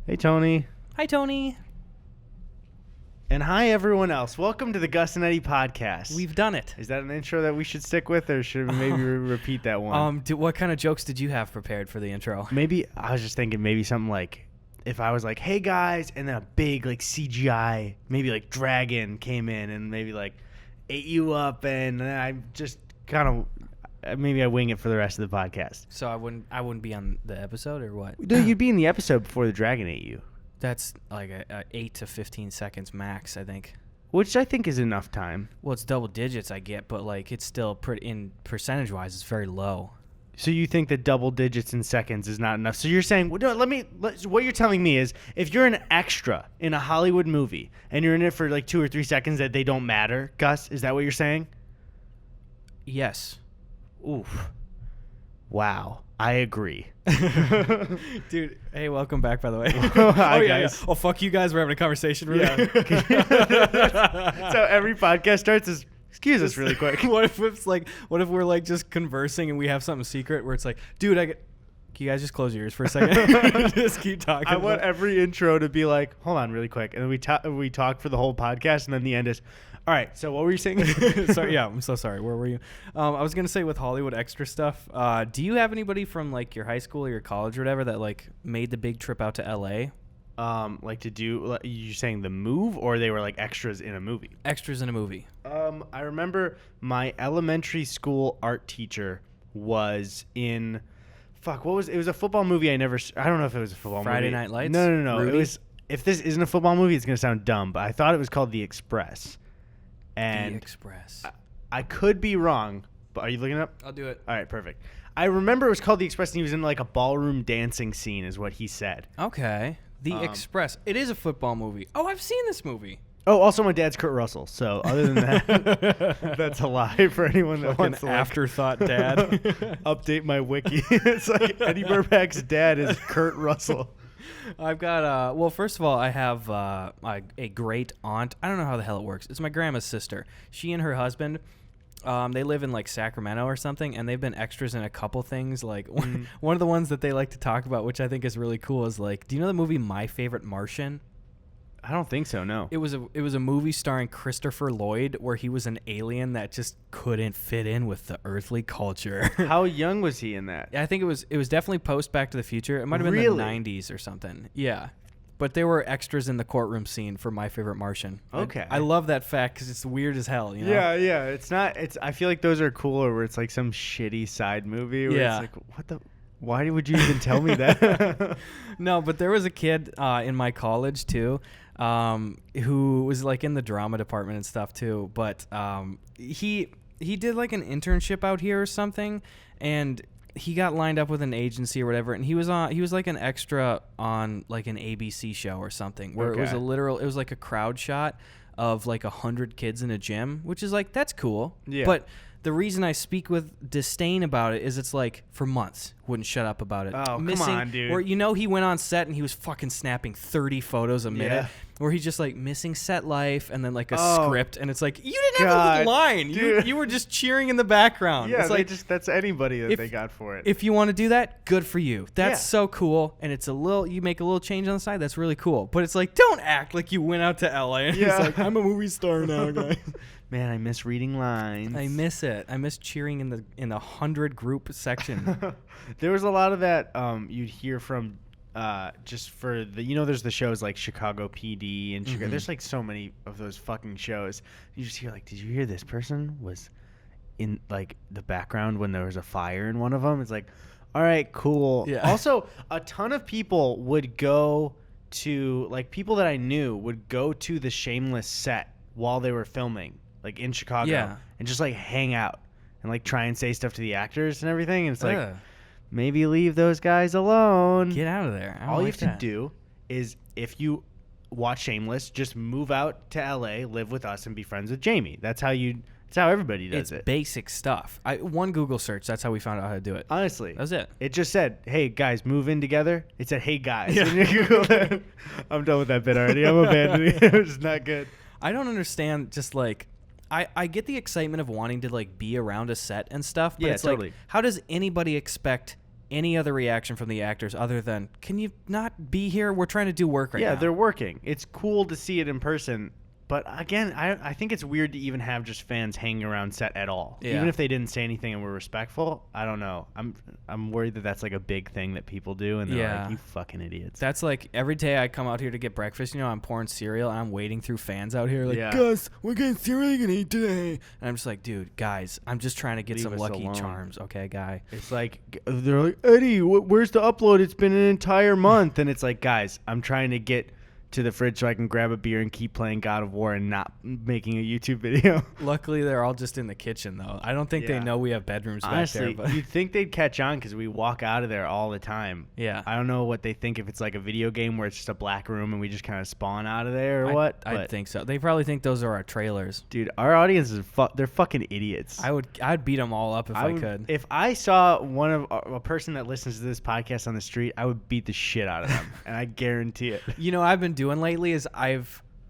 Hey, Tony. Hi, Tony. And hi, everyone else. Welcome to the Gus Eddy podcast. We've done it. Is that an intro that we should stick with, or should we maybe repeat that one? What kind of jokes did you have prepared for the intro? Maybe, I was just thinking maybe something like, if I was like, hey, guys, and then a big, like, CGI, maybe, like, dragon came in and maybe, like, ate you up, and then I just kind of, maybe I wing it for the rest of the podcast. So I wouldn't be on the episode, or what? No, you'd be in the episode before the dragon ate you. That's like a 8 to 15 seconds max, I think. Which I think is enough time. Well, it's double digits, I get, but like it's still pretty in percentage-wise, it's very low. So you think that double digits in seconds is not enough? So you're saying, well, no, what you're telling me is, if you're an extra in a Hollywood movie and you're in it for like 2 or 3 seconds, that they don't matter, Gus? Is that what you're saying? Yes. Oof. Wow. I agree. Dude, hey, welcome back, by the way. Hi, guys. Yeah. Oh, fuck you guys. We're having a conversation. Really? Yeah. So every podcast starts as, excuse us really quick. What if we're like just conversing and we have something secret where it's like, dude, can you guys just close your ears for a second? Just keep talking. I want every intro to be like, hold on really quick. And then we talk for the whole podcast, and then the end is, all right, so what were you saying? Sorry, yeah, I'm so sorry. Where were you? I was going to say with Hollywood extra stuff, do you have anybody from like your high school or your college or whatever that like made the big trip out to LA? Like to do, you saying the move, or they were like extras in a movie? Extras in a movie. I remember my elementary school art teacher was in, it was a football movie I don't know if it was a football movie. Friday Night Lights? No. Rudy? It was, if this isn't a football movie, it's going to sound dumb, but I thought it was called The Express. And The Express. I could be wrong, but are you looking it up? I'll do it. All right, perfect. I remember it was called The Express, and he was in like a ballroom dancing scene is what he said. Okay. The Express. It is a football movie. Oh, I've seen this movie. Oh, also my dad's Kurt Russell. So other than that, that's a lie for anyone that wants to afterthought dad. Update my wiki. It's like Eddie Burback's dad is Kurt Russell. I've got, well, first of all, I have a great aunt. I don't know how the hell it works. It's my grandma's sister. She and her husband, they live in like Sacramento or something, and they've been extras in a couple things. Like one of the ones that they like to talk about, which I think is really cool, is like, do you know the movie My Favorite Martian? I don't think so, no. It was a movie starring Christopher Lloyd where he was an alien that just couldn't fit in with the earthly culture. How young was he in that? I think it was definitely post Back to the Future. It might have been the 90s or something. Yeah. But there were extras in the courtroom scene for My Favorite Martian. Okay. I love that fact because it's weird as hell, you know? Yeah. It's not, I feel like those are cooler where it's like some shitty side movie where it's like, why would you even tell me that? No, but there was a kid in my college too, who was like in the drama department and stuff too. But he did like an internship out here or something, and he got lined up with an agency or whatever, and he was like an extra on like an ABC show or something where it was like a crowd shot of like 100 kids in a gym, which is like, that's cool. Yeah. But the reason I speak with disdain about it is it's like for months wouldn't shut up about it. Oh, come on, dude. Or he went on set and he was fucking snapping 30 photos a minute. Where he's just like missing set life and then like a script, and it's like, you didn't have a line. You were just cheering in the background. Yeah, it's like, that's anybody that they got for it. If you want to do that, good for you. That's so cool, and it's you make a little change on the side. That's really cool. But it's like, don't act like you went out to LA. And it's like, I'm a movie star now, guys. Man, I miss reading lines. I miss it. I miss cheering in the 100 group section. There was a lot of that you'd hear from just for the, there's the shows like Chicago PD and Chicago. There's like so many of those fucking shows. You just hear like, did you hear this person was in like the background when there was a fire in one of them? It's like, all right, cool. Yeah. Also, a ton of people would go to, like, people that I knew would go to the Shameless set while they were filming, like in Chicago, and just like hang out and like try and say stuff to the actors and everything. And it's like, maybe leave those guys alone. Get out of there. All you have to do is, if you watch Shameless, just move out to LA, live with us, and be friends with Jamie. That's how everybody does it. It's basic stuff. One Google search, that's how we found out how to do it. Honestly. That was it. It just said, hey, guys, move in together. It said, hey, guys. Yeah. When you Google that, I'm done with that bit already. I'm abandoning it. It was not good. I don't understand, just like, I get the excitement of wanting to like be around a set and stuff, but it's totally. like, how does anybody expect any other reaction from the actors other than, can you not be here? We're trying to do work right now. Yeah, they're working. It's cool to see it in person. But again, I think it's weird to even have just fans hanging around set at all. Yeah. Even if they didn't say anything and were respectful, I don't know. I'm worried that that's like a big thing that people do, and they're like, you fucking idiots. That's like every day I come out here to get breakfast, I'm pouring cereal and I'm waiting through fans out here like, Yeah. Gus, we're getting cereal you can eat today. And I'm just like, dude, guys, I'm just trying to get Leave some us Lucky alone. Charms, okay, guy? It's like, they're like, Eddie, where's the upload? It's been an entire month. And it's like, guys, I'm trying to get to the fridge so I can grab a beer and keep playing God of War and not making a YouTube video. Luckily, they're all just in the kitchen, though. I don't think they know we have bedrooms Honestly, back there. But you'd think they'd catch on because we walk out of there all the time. Yeah. I don't know what they think, if it's like a video game where it's just a black room and we just kind of spawn out of there or what. I think so. They probably think those are our trailers. Dude, our audience is they're fucking idiots. I'd beat them all up if I could. If I saw a person that listens to this podcast on the street, I would beat the shit out of them, and I guarantee it. I've been doing lately is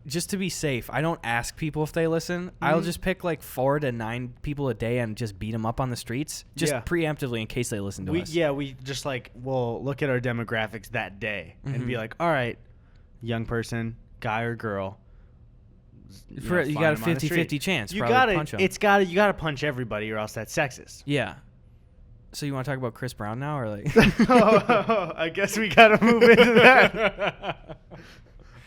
just to be safe, I don't ask people if they listen. Mm-hmm. I'll just pick like 4 to 9 people a day and just beat them up on the streets, just preemptively in case they listen to us. Yeah, we just we'll look at our demographics that day and be like, all right, young person, guy or girl. You got a 50-50 chance. You got to punch everybody or else that's sexist. Yeah. So you want to talk about Chris Brown now, or like? I guess we got to move into that.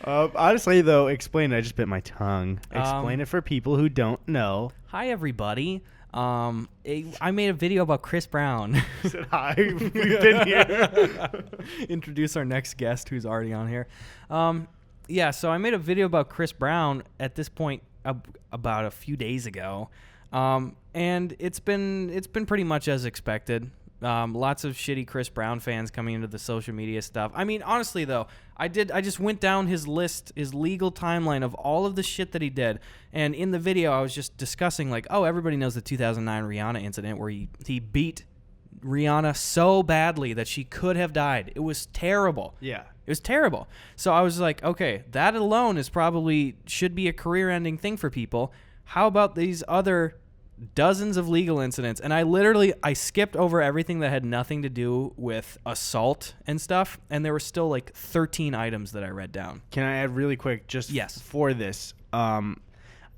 Honestly, though, explain it. I just bit my tongue. Explain it for people who don't know. Hi, everybody. I made a video about Chris Brown. Said hi. We've been here. Introduce our next guest, who's already on here. So I made a video about Chris Brown at this point about a few days ago, and it's been pretty much as expected. Lots of shitty Chris Brown fans coming into the social media stuff. I mean, honestly, though, I just went down his list, his legal timeline of all of the shit that he did. And in the video, I was just discussing, like, everybody knows the 2009 Rihanna incident where he beat Rihanna so badly that she could have died. It was terrible. Yeah. It was terrible. So I was like, okay, that alone should be a career-ending thing for people. How about these other dozens of legal incidents? And I skipped over everything that had nothing to do with assault and stuff, and there were still like 13 items that I read down. Can I add really quick for this?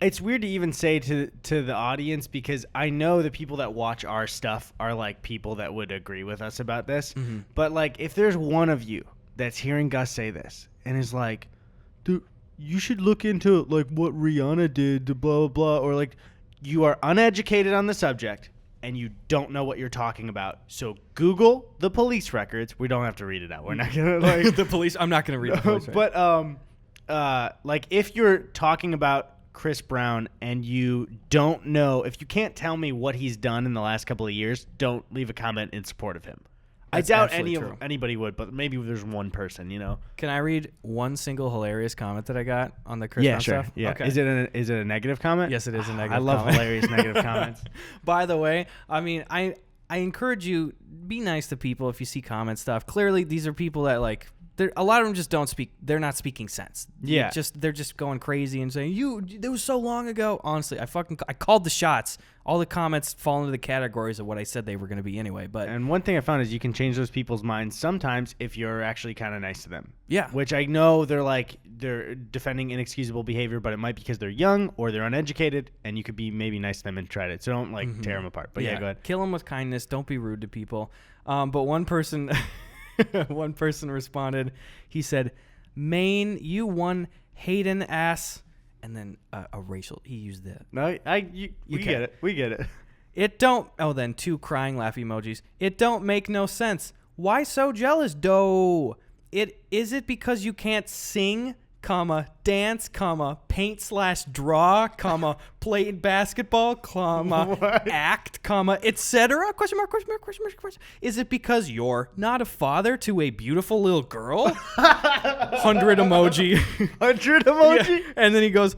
It's weird to even say to the audience, because I know the people that watch our stuff are like people that would agree with us about this. Mm-hmm. But like, if there's one of you that's hearing Gus say this and is like, dude, you should look into like what Rihanna did to blah, blah, blah, or like, you are uneducated on the subject and you don't know what you're talking about. So Google the police records. We don't have to read it out. We're not going to like the police. I'm not going to read the police records. But like, if you're talking about Chris Brown and you don't know, if you can't tell me what he's done in the last couple of years, don't leave a comment in support of him. That's I doubt anybody would, but maybe there's one person, Can I read one single hilarious comment that I got on the Chris Brown stuff? Yeah, okay. Is it a negative comment? Yes, it is a negative I love hilarious negative comments. By the way, I mean, I encourage you, be nice to people if you see comment stuff. Clearly, these are people that like, a lot of them just don't speak. They're not speaking sense. Yeah. They're just going crazy and saying, it was so long ago. Honestly, I called the shots. All the comments fall into the categories of what I said they were going to be anyway. And one thing I found is you can change those people's minds sometimes if you're actually kind of nice to them. Yeah. Which I know they're defending inexcusable behavior, but it might be because they're young or they're uneducated, and you could be maybe nice to them and try it. So don't tear them apart. But yeah, go ahead. Kill them with kindness. Don't be rude to people. But one person... One person responded. He said, "Maine, you one Hayden ass," and then a racial. He used that. No, we get it. We get it. It don't. Oh, then 2 crying laugh emojis. It don't make no sense. Why so jealous, doe? Is it because you can't sing, comma, dance, comma, paint/draw, comma, play basketball, comma, act, comma, etc.? Question mark, question mark, question mark, question. Is it because you're not a father to a beautiful little girl? 100 emoji. 100 emoji? Yeah. And then he goes,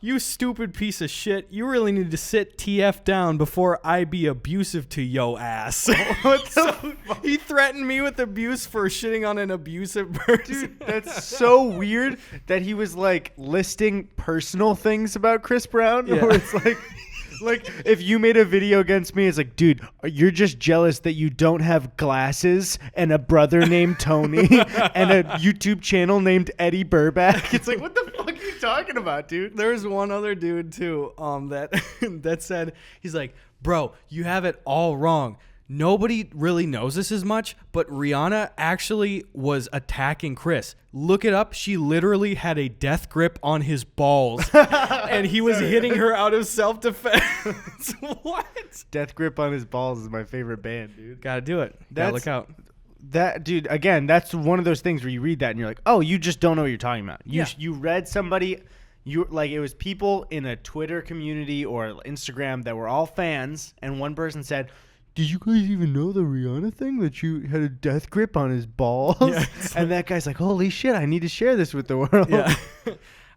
you stupid piece of shit. You really need to sit TF down before I be abusive to yo ass. What the fuck? He threatened me with abuse for shitting on an abusive person. Dude, that's so weird that he was like listing personal things about Chris Brown, where it's like Like, if you made a video against me, it's like, dude, you're just jealous that you don't have glasses and a brother named Tony and a YouTube channel named Eddie Burback. It's like, what the fuck are you talking about, dude? There's one other dude too that that said, he's like, bro, you have it all wrong. Nobody really knows this as much, but Rihanna actually was attacking Chris. Look it up. She literally had a death grip on his balls, and he was hitting her out of self-defense. What? Death Grip on His Balls is my favorite band, dude. Gotta do it. Gotta look out. That, dude, again, that's one of those things where you read that and you're like, oh, you just don't know what you're talking about. You read somebody, like, it was people in a Twitter community or Instagram that were all fans, and one person said, did you guys even know the Rihanna thing that you had a death grip on his balls? Yeah, and that guy's like, holy shit, I need to share this with the world. Yeah.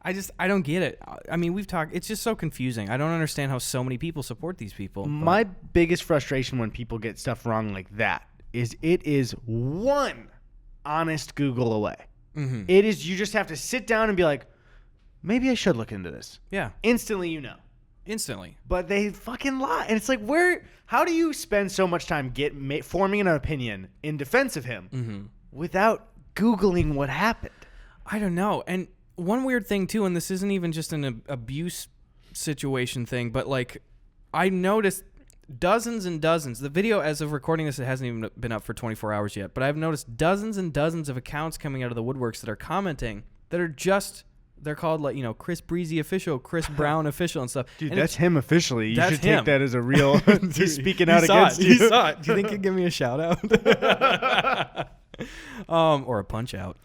I don't get it. I mean, we've talked, it's just so confusing. I don't understand how so many people support these people. My biggest frustration when people get stuff wrong like that is it is one honest Google away. Mm-hmm. It is, you just have to sit down and be like, maybe I should look into this. Yeah. Instantly, you know. Instantly. But they fucking lie. And it's like, how do you spend so much time forming an opinion in defense of him without Googling what happened? I don't know. And one weird thing, too, and this isn't even just an abuse situation thing, but, like, I noticed dozens and dozens. The video, as of recording this, it hasn't even been up for 24 hours yet, but I've noticed dozens and dozens of accounts coming out of the woodworks that are commenting that are just... They're called, like, you know, Chris Breezy official, Chris Brown official and stuff. Dude, and that's him officially. You should him. take that as a real... He's speaking out against you. He saw it. Do you think he'd give me a shout out? Or a punch out.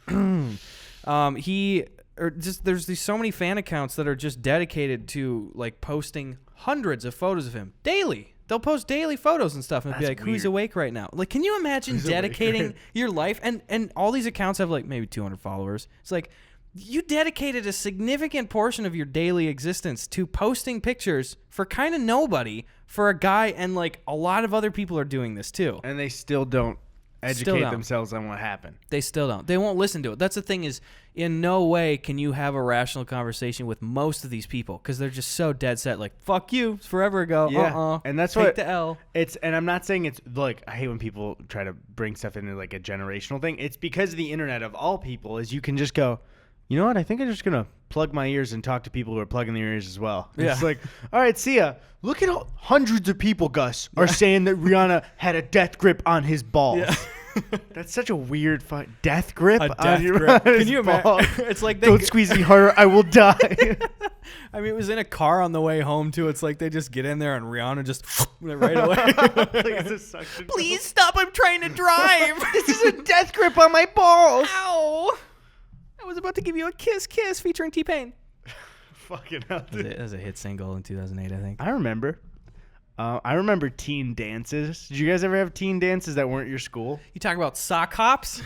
There's so many fan accounts that are just dedicated to, like, posting hundreds of photos of him daily. They'll post daily photos and stuff and be like, who's awake right now? Like, can you imagine dedicating your life? And all these accounts have, like, maybe 200 followers. It's like... You dedicated a significant portion of your daily existence to posting pictures for kind of nobody for a guy, and like a lot of other people are doing this too. And they still don't educate themselves on what happened. They still don't. They won't listen to it. That's the thing is, in no way can you have a rational conversation with most of these people because they're just so dead set. Like, fuck you, it's forever ago. Yeah, and that's take the L. And I'm not saying it's like I hate when people try to bring stuff into like a generational thing. It's because of the internet of all people is you can just go. You know what? I think I'm just going to plug my ears and talk to people who are plugging their ears as well. Yeah. It's like, all right, see ya. Look at how hundreds of people, Gus, are saying that Rihanna had a death grip on his balls. Yeah. That's such a weird death grip on your grip. Can you imagine? It's like don't squeeze me harder, I will die. I mean, it was in a car on the way home too. It's like they just get in there and Rihanna just right away. Like it's a suction. Please stop! I'm trying to drive. This is a death grip on my balls. Ow! I was about to give you a kiss featuring T-Pain. Fucking hell, dude. That was a hit single in 2008, I think. I remember teen dances. Did you guys ever have teen dances that weren't your school? You talk about sock hops?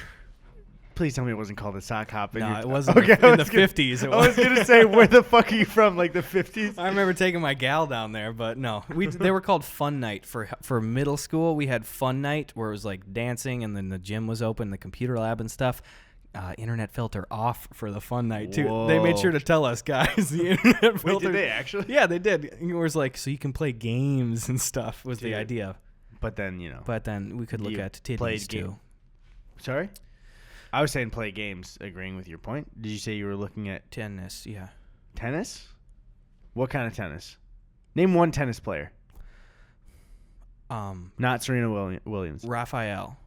Please tell me it wasn't called a sock hop. No, it wasn't. Okay, in the 50s. I was going to say, where the fuck are you from? Like the 50s? I remember taking my gal down there, but no. They were called Fun Night. For middle school, we had Fun Night where it was like dancing and then the gym was open, the computer lab and stuff. Internet filter off for the Fun Night too. Whoa. They made sure to tell us, guys. The internet filter. Wait, did they actually? Yeah, they did. It was like so you can play games and stuff. Was the idea. But then we could look at titties too. Sorry, I was saying play games. Agreeing with your point. Did you say you were looking at tennis? Yeah. Tennis? What kind of tennis? Name one tennis player. Not Serena Williams. Raphael.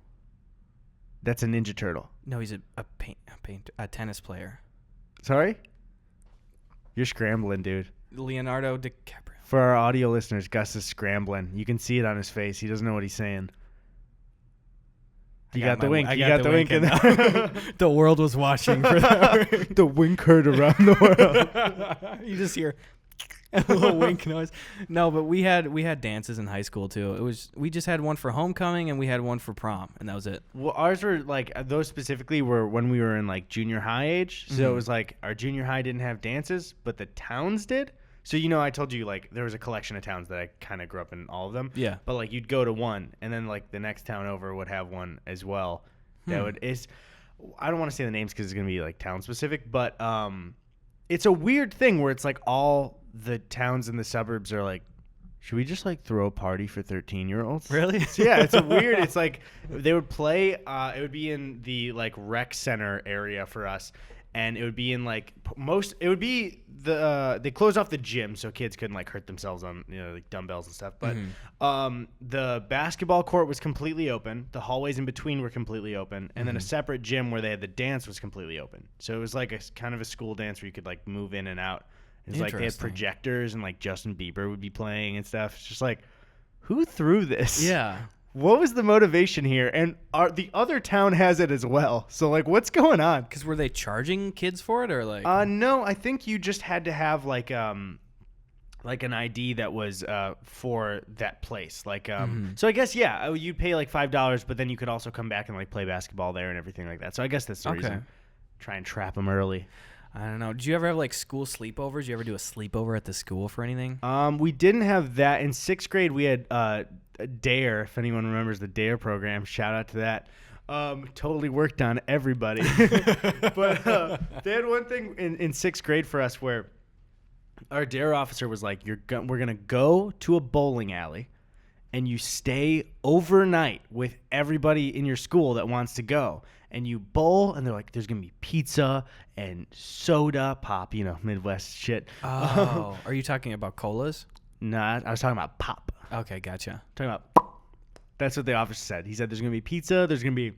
That's a Ninja Turtle. No, he's a tennis player. Sorry? You're scrambling, dude. Leonardo DiCaprio. For our audio listeners, Gus is scrambling. You can see it on his face. He doesn't know what he's saying. You got the wink. You got the wink in there. The world was watching for that. The wink heard around the world. You just hear a little wink noise. No, but we had dances in high school too. We just had one for homecoming and we had one for prom, and that was it. Well, ours were like those specifically were when we were in like junior high age. So it was like our junior high didn't have dances, but the towns did. So I told you like there was a collection of towns that I kind of grew up in all of them. Yeah. But like you'd go to one, and then like the next town over would have one as well. I don't want to say the names because it's gonna be like town specific, but it's a weird thing where it's like all the towns in the suburbs are like should we just like throw a party for 13-year-olds? Really? So, yeah, it's a weird. It's like they would play. It would be in the like rec center area for us, and it would be in like It would be they closed off the gym so kids couldn't like hurt themselves on like dumbbells and stuff. But the basketball court was completely open. The hallways in between were completely open, and then a separate gym where they had the dance was completely open. So it was like a kind of a school dance where you could like move in and out. It's like they had projectors and like Justin Bieber would be playing and stuff. It's just like, who threw this? Yeah. What was the motivation here? And the other town has it as well. So like, what's going on? Because were they charging kids for it or like? No, I think you just had to have like an ID that was for that place. Like so I guess you'd pay like $5, but then you could also come back and like play basketball there and everything like that. So I guess that's the reason. Try and trap them early. I don't know. Did you ever have like school sleepovers? Did you ever do a sleepover at the school for anything? We didn't have that. In 6th grade, we had DARE, if anyone remembers the DARE program. Shout out to that. Totally worked on everybody. But they had one thing in 6th grade for us where our DARE officer was like, we're going to go to a bowling alley, and you stay overnight with everybody in your school that wants to go. And you bowl, and they're like, there's going to be pizza and soda, pop, Midwest shit. Oh, are you talking about colas? Nah, I was talking about pop. Okay, gotcha. Talking about that's what the officer said. He said there's going to be pizza, there's going to be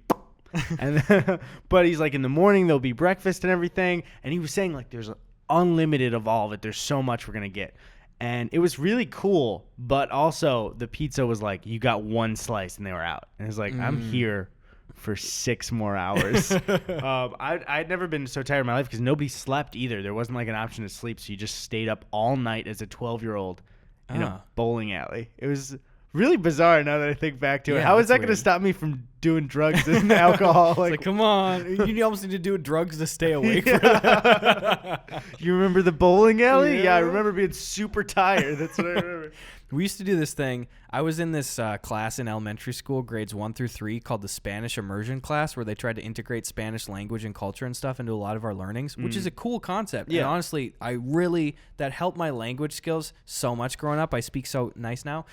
and but he's like, in the morning there'll be breakfast and everything. And he was saying like there's unlimited of all of it. There's so much we're going to get. And it was really cool, but also the pizza was like, you got one slice and they were out. And it was like, I'm here for 6 more hours. I'd never been so tired in my life because nobody slept either. There wasn't like an option to sleep, so you just stayed up all night as a 12-year-old in a bowling alley. It was really bizarre now that I think back to it. How is that going to stop me from doing drugs and alcohol? Like, come on. You almost need to do drugs to stay awake for that. You remember the bowling alley? Yeah, I remember being super tired. That's what I remember. We used to do this thing. I was in this class in elementary school, grades 1 through 3, called the Spanish immersion class, where they tried to integrate Spanish language and culture and stuff into a lot of our learnings, which is a cool concept. Yeah. And honestly, that helped my language skills so much growing up. I speak so nice now.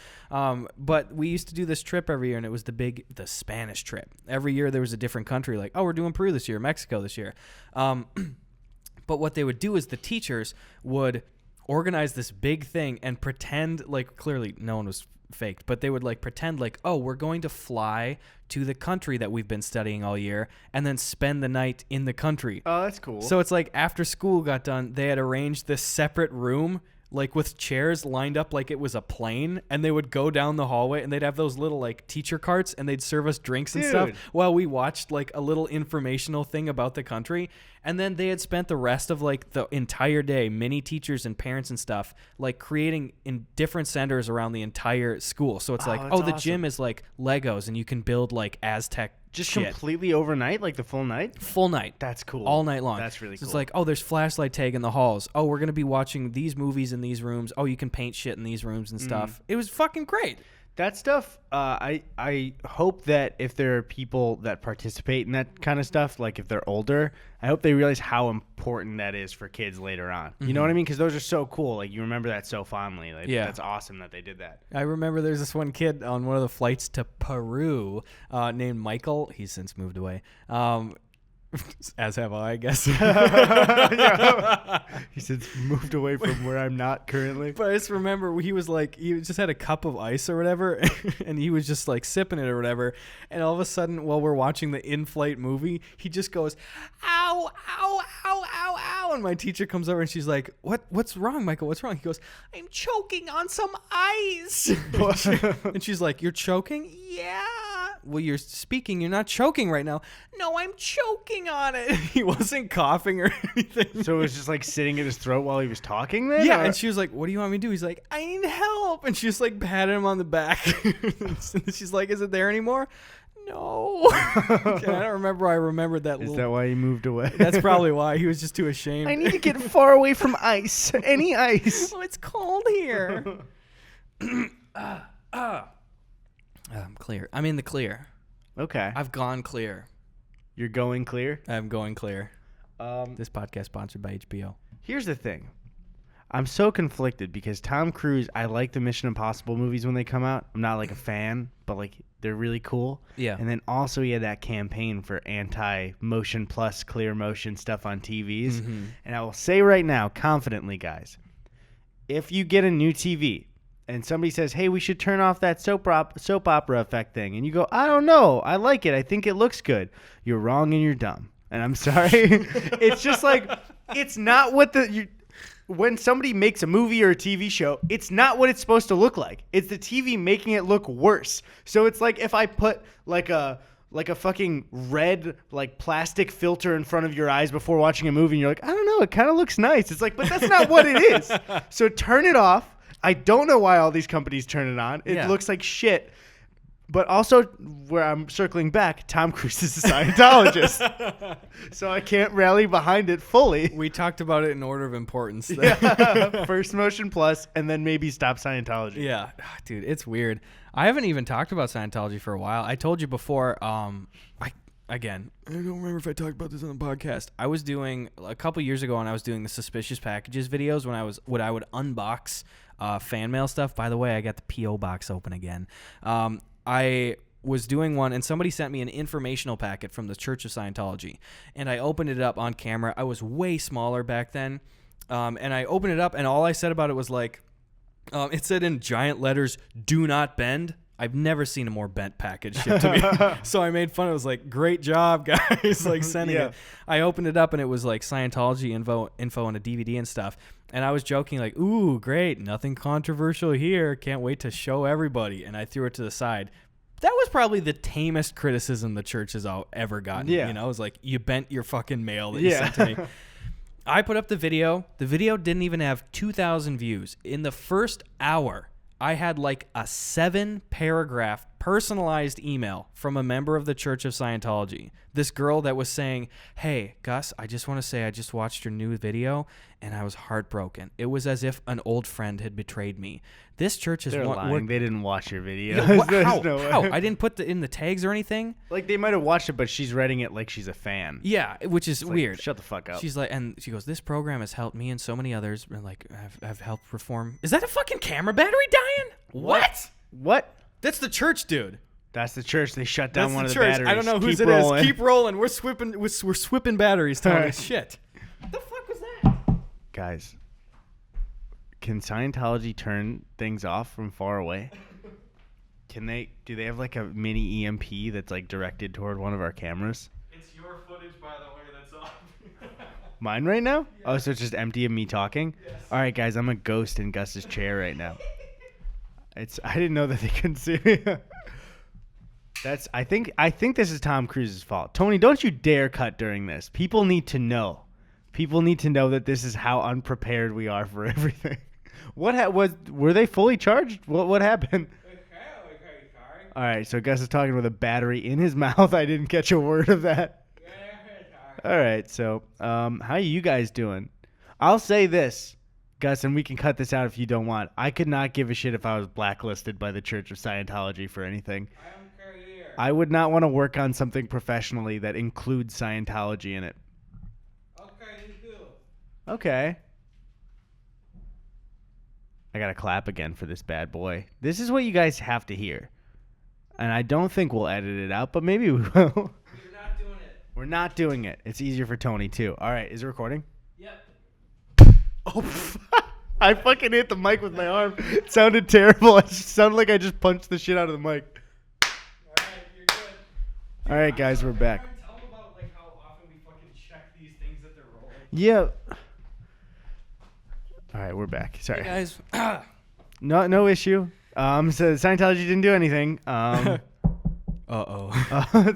But we used to do this trip every year, and it was the Spanish trip. Every year there was a different country, like, oh, we're doing Peru this year, Mexico this year. But what they would do is the teachers would organize this big thing and pretend like, clearly no one was faked, but they would like pretend like, oh, we're going to fly to the country that we've been studying all year and then spend the night in the country. Oh, that's cool. So it's like after school got done, they had arranged this separate room, like with chairs lined up like it was a plane, and they would go down the hallway and they'd have those little like teacher carts and they'd serve us drinks and stuff while we watched like a little informational thing about the country. And then they had spent the rest of like the entire day, many teachers and parents and stuff, like creating in different centers around the entire school. So it's like, the awesome. gym is like Legos and you can build like Aztec just shit. Completely overnight, like the full night? Full night. That's cool. All night long. That's really cool. So it's like, oh, there's flashlight tag in the halls. Oh, we're going to be watching these movies in these rooms. Oh, you can paint shit in these rooms and stuff. It was fucking great. That stuff, I hope that if there are people that participate in that kind of stuff, like if they're older, I hope they realize how important that is for kids later on. You know what I mean? Because those are so cool. Like, you remember that so fondly. Like, that's awesome that they did that. I remember there's this one kid on one of the flights to Peru named Michael. He's since moved away. As have I guess. He since moved away from where I'm not currently. But I just remember he just had a cup of ice or whatever, and he was just like sipping it or whatever. And all of a sudden, while we're watching the in-flight movie, he just goes, "Ow, ow, ow, ow, ow!" And my teacher comes over and she's like, "What's wrong, Michael? What's wrong?" He goes, "I'm choking on some ice." And she's like, "You're choking?" "Yeah." "Well, you're speaking. You're not choking right now." "No, I'm choking on it." He wasn't coughing or anything. So it was just like sitting in his throat while he was talking then? Yeah, and she was like, "What do you want me to do?" He's like, "I need help." And she just like patted him on the back. And she's like, "Is it there anymore?" "No." I don't remember. I remembered that. Is that why he moved away? That's probably why. He was just too ashamed. I need to get far away from ice. Any ice. Oh, it's cold here. I'm clear. I'm in the clear. Okay. I've gone clear. You're going clear? I'm going clear. This podcast sponsored by HBO. Here's the thing. I'm so conflicted because Tom Cruise, I like the Mission Impossible movies when they come out. I'm not like a fan, but like they're really cool. Yeah. And then also he had that campaign for anti-motion plus clear motion stuff on TVs. Mm-hmm. And I will say right now, confidently, guys, if you get a new TV and somebody says, hey, we should turn off that soap opera effect thing, and you go, I don't know, I like it, I think it looks good, you're wrong and you're dumb. And I'm sorry. It's just like, it's not what when somebody makes a movie or a TV show, it's not what it's supposed to look like. It's the TV making it look worse. So it's like if I put like a fucking red like plastic filter in front of your eyes before watching a movie and you're like, I don't know, it kind of looks nice. It's like, but that's not what it is. So turn it off. I don't know why all these companies turn it on. It looks like shit. But also, where I'm circling back, Tom Cruise is a Scientologist. So I can't rally behind it fully. We talked about it in order of importance. Yeah. First Motion Plus, and then maybe stop Scientology. Yeah. Dude, it's weird. I haven't even talked about Scientology for a while. I told you before, I don't remember if I talked about this on the podcast. I was doing, a couple years ago when I was doing the Suspicious Packages videos, when I would unbox fan mail stuff. By the way, I got the P.O. box open again. I was doing one, and somebody sent me an informational packet from the Church of Scientology, and I opened it up on camera. I was way smaller back then, and I opened it up, and all I said about it was like, it said in giant letters, "Do not bend." I've never seen a more bent package shipped to me. So I made fun. It was like, great job, guys, like sending it. I opened it up, and it was like Scientology info and a DVD and stuff. And I was joking like, ooh, great, nothing controversial here. Can't wait to show everybody. And I threw it to the side. That was probably the tamest criticism the church has ever gotten. Yeah. You know, it was like, you bent your fucking mail that you sent to me. I put up the video. The video didn't even have 2,000 views. In the first hour, I had like a 7-paragraph personalized email from a member of the Church of Scientology. This girl that was saying, hey, Gus, I just want to say I just watched your new video and I was heartbroken. It was as if an old friend had betrayed me. This church is... They're lying. They didn't watch your video. How? How? I didn't put in the tags or anything? Like, they might have watched it, but she's writing it like she's a fan. Yeah, which is weird. Shut the fuck up. She's like, and she goes, this program has helped me and so many others, and like, have helped reform. Is that a fucking camera battery dying? What? That's the church, dude. That's the church. They shut down That's one the of church. the batteries. I don't know whose Keep it rolling. is. Keep rolling. We're swipping batteries, Tony. Shit. What the fuck was that? Guys, can Scientology turn things off from far away? Do they have like a mini EMP that's like directed toward one of our cameras? It's your footage, by the way, that's off. Mine right now? Yeah. Oh, so it's just empty of me talking? Yes. All right, guys, I'm a ghost in Gus's chair right now. I didn't know that they couldn't see me. I think this is Tom Cruise's fault. Tony, don't you dare cut during this. People need to know. People need to know that this is how unprepared we are for everything. Were they fully charged? What happened? All right, so Gus is talking with a battery in his mouth. I didn't catch a word of that. All right, so how are you guys doing? I'll say this, Gus, and we can cut this out if you don't want. I could not give a shit if I was blacklisted by the Church of Scientology for anything. I would not want to work on something professionally that includes Scientology in it. Okay, you do. Okay. I got to clap again for this bad boy. This is what you guys have to hear. And I don't think we'll edit it out, but maybe we will. We're not doing it. We're not doing it. It's easier for Tony, too. All right, is it recording? Yep. Oh, I fucking hit the mic with my arm. It sounded terrible. It sounded like I just punched the shit out of the mic. All right, you're good. All right, guys, we're back. Tell them about like how often we fucking check these things that they're rolling. Yeah. All right, we're back. Sorry. Hey guys. No issue. So Scientology didn't do anything.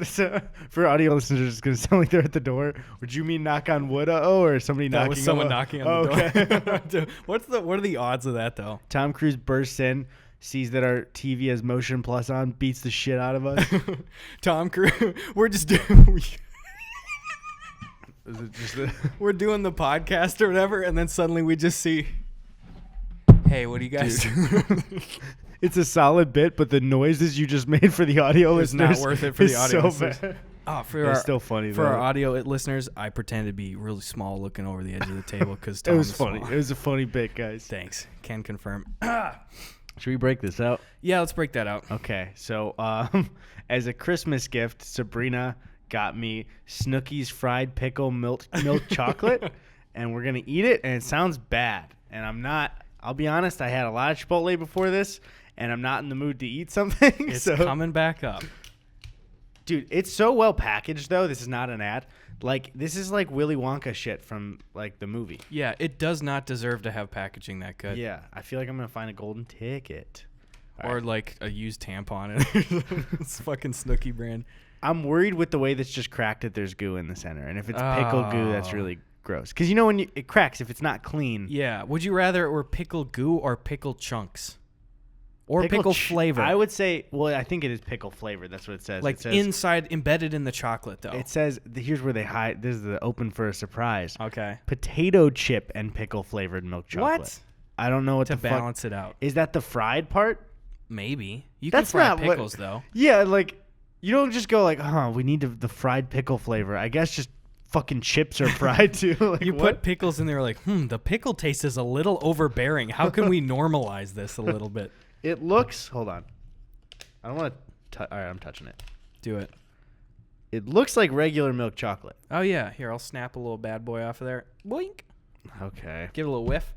So for audio listeners, it's gonna sound like they're at the door. Would you mean knock on wood? Or somebody knocking? That was someone knocking on the door. Okay. What are the odds of that though? Tom Cruise bursts in, sees that our TV has Motion Plus on, beats the shit out of us. Tom Cruise. We're just doing. Is it just We're doing the podcast or whatever, and then suddenly we just see. Hey, what do you guys do? It's a solid bit, but the noises you just made for the audio is listeners not worth it for the audio so listeners. bad. Oh, it's still funny for though. our audio listeners, I pretended to be really small, looking over the edge of the table because It was funny. It was a funny bit, guys. Thanks. Can confirm. Should we break this out? Yeah, let's break that out. Okay, so as a Christmas gift, Sabrina got me Snooki's fried pickle milk chocolate, and we're gonna eat it. And it sounds bad, and I'm not. I'll be honest. I had a lot of Chipotle before this, and I'm not in the mood to eat something. It's coming back up. Dude, it's so well packaged, though. This is not an ad. Like, this is like Willy Wonka shit from, like, the movie. Yeah, it does not deserve to have packaging that good. Yeah, I feel like I'm going to find a golden ticket. Or, like, a used tampon. It's fucking Snooki brand. I'm worried with the way that's just cracked that there's goo in the center. And if it's pickle goo, that's really gross. Because, you know, when it cracks, if it's not clean. Yeah. Would you rather it were pickle goo or pickle chunks? Or pickle flavor. I would say, well, I think it is pickle flavor. That's what it says. Like it says, inside, embedded in the chocolate, though. It says, here's where they hide. This is the open for a surprise. Okay. Potato chip and pickle flavored milk chocolate. What? I don't know what to the balance it out. Is that the fried part? Maybe. You That's can fry not pickles, though. Yeah, like, you don't just go like, we need the fried pickle flavor. I guess just fucking chips are fried too. Like, you put pickles in there like, the pickle taste is a little overbearing. How can we normalize this a little bit? It looks, hold on. I don't want to, all right, I'm touching it. Do it. It looks like regular milk chocolate. Oh, yeah. Here, I'll snap a little bad boy off of there. Boink. Okay. Give it a little whiff.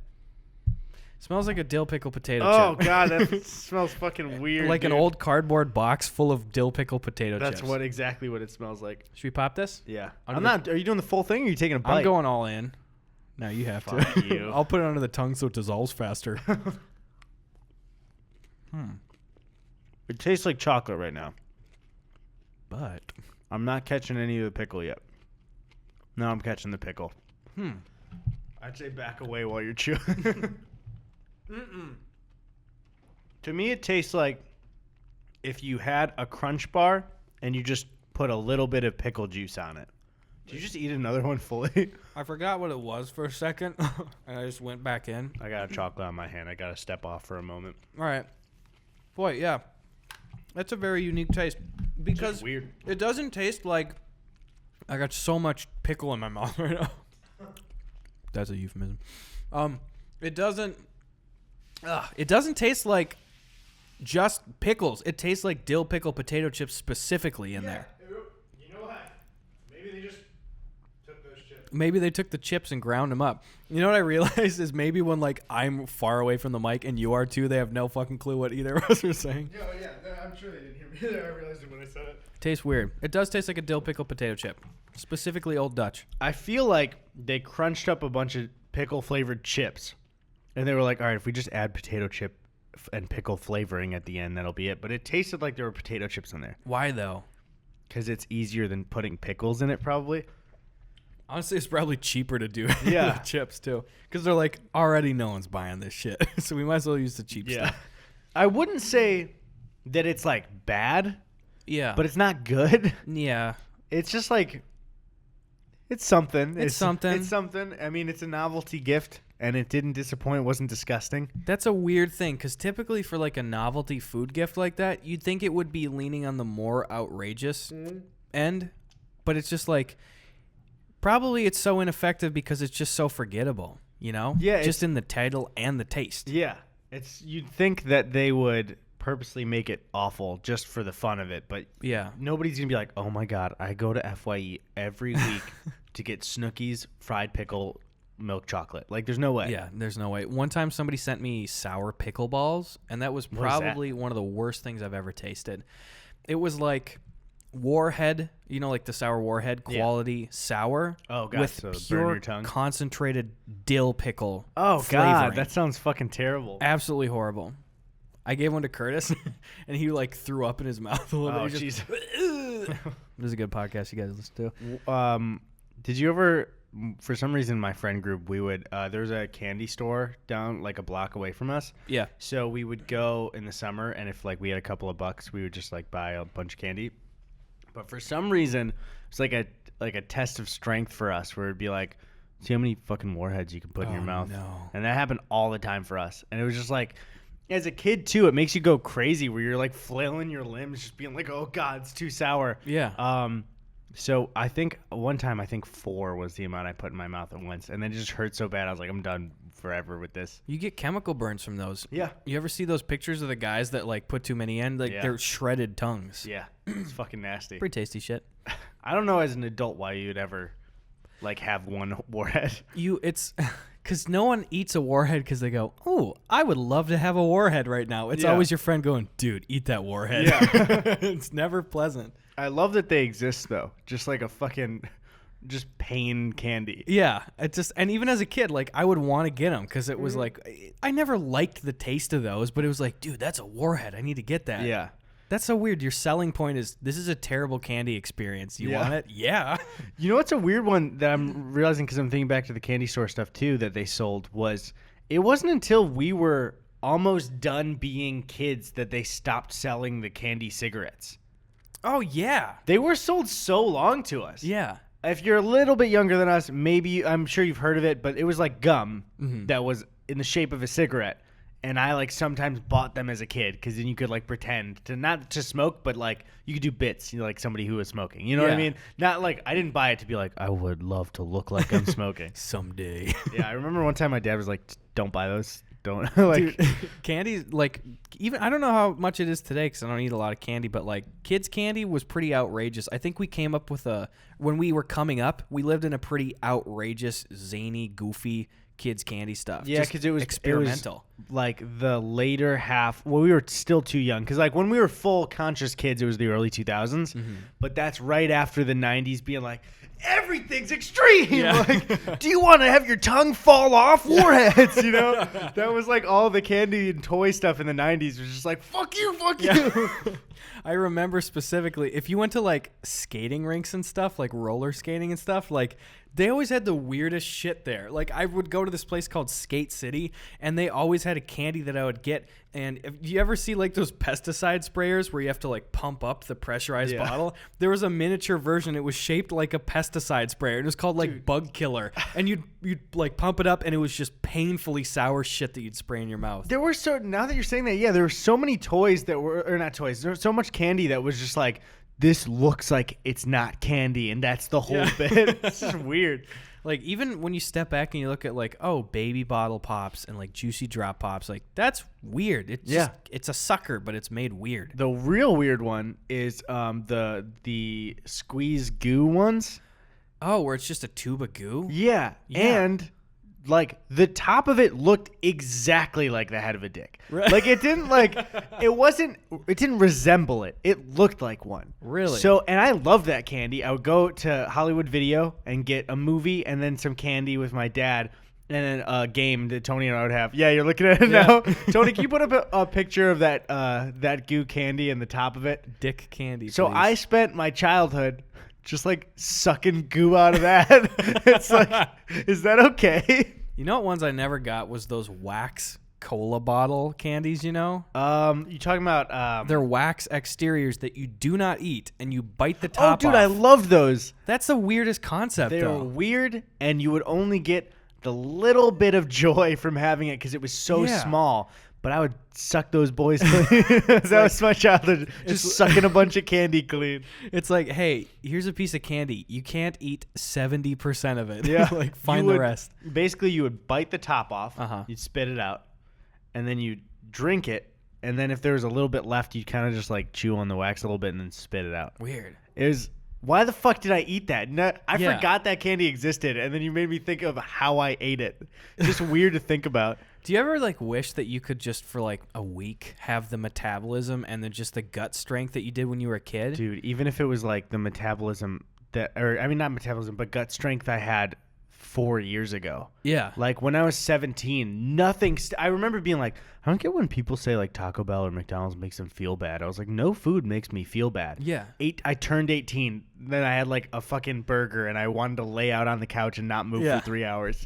Smells like a dill pickle potato chip. chip. Oh, God, that smells fucking weird. Like an old cardboard box full of dill pickle potato chips. That's exactly what it smells like. Should we pop this? Yeah. Are you doing the full thing or are you taking a bite? I'm going all in. No, you have Fuck to. you. I'll put it under the tongue so it dissolves faster. It tastes like chocolate right now. But I'm not catching any of the pickle yet. No, I'm catching the pickle. I'd say back away while you're chewing. To me, it tastes like if you had a Crunch bar and you just put a little bit of pickle juice on it. Did you just eat another one fully? I forgot what it was for a second, and I just went back in. I got a chocolate on my hand. I got to step off for a moment. All right. Boy, yeah. That's a very unique taste. Because weird. It doesn't taste like I got so much pickle in my mouth right now. That's a euphemism. It doesn't taste like just pickles. It tastes like dill pickle potato chips specifically in there. You know what? Maybe they just took those chips. Maybe they took the chips and ground them up. You know what I realized is maybe when like I'm far away from the mic and you are too, they have no fucking clue what either of us are saying. Yeah, I'm sure they didn't hear me either. I realized it when I said it. Tastes weird. It does taste like a dill pickle potato chip, specifically Old Dutch. I feel like they crunched up a bunch of pickle flavored chips, and they were like, "All right, if we just add potato chip and pickle flavoring at the end, that'll be it." But it tasted like there were potato chips in there. Why though? Because it's easier than putting pickles in it, probably. Honestly, it's probably cheaper to do Yeah. with chips too, because they're like already no one's buying this shit, so we might as well use the cheap stuff. I wouldn't say that it's like bad. Yeah, But it's not good. yeah, It's just like, it's something. It's something. It's something. I mean, it's a novelty gift, and it didn't disappoint. It wasn't disgusting. that's a weird thing, because typically for like a novelty food gift like that, you'd think it would be leaning on the more outrageous end, but it's just like probably it's so ineffective because it's just so forgettable, you know? Yeah, just in the title and the taste. Yeah. You'd think that they would purposely make it awful just for the fun of it, but Yeah. nobody's going to be like, oh my God, I go to FYE every week to get Snooki's fried pickle milk chocolate. Like, there's no way. Yeah, there's no way. One time somebody sent me sour pickle balls, and that was What is that? probably one of the worst things I've ever tasted. It was like Warhead, you know, like the sour Warhead quality sour Oh, God, with so burn pure your tongue. concentrated dill pickle Oh, flavoring. God, that sounds fucking terrible. Absolutely horrible. I gave one to Curtis, and he like threw up in his mouth a little Oh, bit. He jeez. just, this is a good podcast you guys listen to. Did you ever, for some reason, my friend group, we would, there was a candy store down like a block away from us. Yeah. So we would go in the summer, and if like we had a couple of bucks, we would just like buy a bunch of candy. But for some reason, it's like a test of strength for us, where it'd be like, see how many fucking warheads you can put in your mouth. No. And that happened all the time for us. And it was just like, as a kid too, it makes you go crazy where you're like flailing your limbs, just being like, oh God, it's too sour. Yeah. So I think one time, 4 was the amount I put in my mouth at once, and then it just hurt so bad. I was like, I'm done forever with this. You get chemical burns from those. Yeah. You ever see those pictures of the guys that like put too many in? Like they're shredded tongues. Yeah, it's fucking nasty. Pretty tasty shit. I don't know as an adult why you'd ever like have one warhead. It's because no one eats a warhead because they go, oh, I would love to have a warhead right now. It's always your friend going, dude, eat that warhead. Yeah. It's never pleasant. I love that they exist though. Just like a fucking just pain candy. Yeah. And even as a kid, like I would want to get them because it was like, I never liked the taste of those, but it was like, dude, that's a warhead. I need to get that. Yeah. That's so weird. Your selling point is this is a terrible candy experience. You want it? Yeah. You know what's a weird one that I'm realizing because I'm thinking back to the candy store stuff too that they sold was it wasn't until we were almost done being kids that they stopped selling the candy cigarettes. Oh, yeah. They were sold so long to us. Yeah. If you're a little bit younger than us, maybe I'm sure you've heard of it, but it was like gum that was in the shape of a cigarette. And I like sometimes bought them as a kid because then you could like pretend to not to smoke, but like you could do bits, like somebody who was smoking. You know what I mean? Not like I didn't buy it to be like I would love to look like I'm smoking someday. Yeah, I remember one time my dad was like, "Don't buy those. Don't like." Dude, candy. Like even I don't know how much it is today because I don't eat a lot of candy, but like kids' candy was pretty outrageous. I think we came up with when we were coming up, we lived in a pretty outrageous, zany, goofy kids candy stuff. Yeah, because it was experimental. It was like the later half. Well, we were still too young because like when we were full conscious kids, it was the early 2000s. But that's right after the 90s being like everything's extreme. Yeah. Like, do you want to have your tongue fall off? Warheads, you know? That was like all the candy and toy stuff in the 90s was just like fuck you. I remember specifically if you went to like skating rinks and stuff, like roller skating and stuff, like they always had the weirdest shit there. Like I would go to this place called Skate City and they always had a candy that I would get. And if you ever see like those pesticide sprayers where you have to like pump up the pressurized bottle, there was a miniature version. It was shaped like a pesticide sprayer. It was called like Bug Killer. And you'd like pump it up and it was just painfully sour shit that you'd spray in your mouth. There were now that you're saying that, there were so many toys that were, or not toys, there was so much candy that was just like, this looks like it's not candy, and that's the whole bit. It's just weird. Like, even when you step back and you look at, like, baby bottle pops and, like, juicy drop pops, like, that's weird. It's just, it's a sucker, but it's made weird. The real weird one is the squeeze goo ones. Oh, where it's just a tube of goo? Yeah. And like the top of it looked exactly like the head of a dick. Right. Like it didn't it didn't resemble it. It looked like one. Really? So, and I loved that candy. I would go to Hollywood Video and get a movie and then some candy with my dad and then a game that Tony and I would have. Yeah, you're looking at it now. Tony, can you put up a picture of that goo candy and the top of it? Dick candy, So please. I spent my childhood just like sucking goo out of that. It's like, is that okay? You know what ones I never got was those wax cola bottle candies, you know? You talking about... They're wax exteriors that you do not eat, and you bite the top dude, off. I loved those. That's the weirdest concept, They though. were weird, and you would only get the little bit of joy from having it because it was so small. But I would suck those boys clean. That was my childhood. Just sucking a bunch of candy clean. It's like, hey, here's a piece of candy. You can't eat 70% of it. Yeah. Like, find the rest. Basically, you would bite the top off. Uh-huh. You'd spit it out. And then you'd drink it. And then if there was a little bit left, you'd kind of just like chew on the wax a little bit and then spit it out. Weird. It was... Why the fuck did I eat that? I forgot that candy existed, and then you made me think of how I ate it. It's just weird to think about. Do you ever like wish that you could just for like a week have the metabolism and then just the gut strength that you did when you were a kid? Dude, even if it was like the metabolism not metabolism, but gut strength I had 4 years ago. Yeah. Like when I was 17, nothing. I remember being like, I don't get when people say like Taco Bell or McDonald's makes them feel bad. I was like, no food makes me feel bad. Yeah. I turned 18. Then I had like a fucking burger and I wanted to lay out on the couch and not move for 3 hours.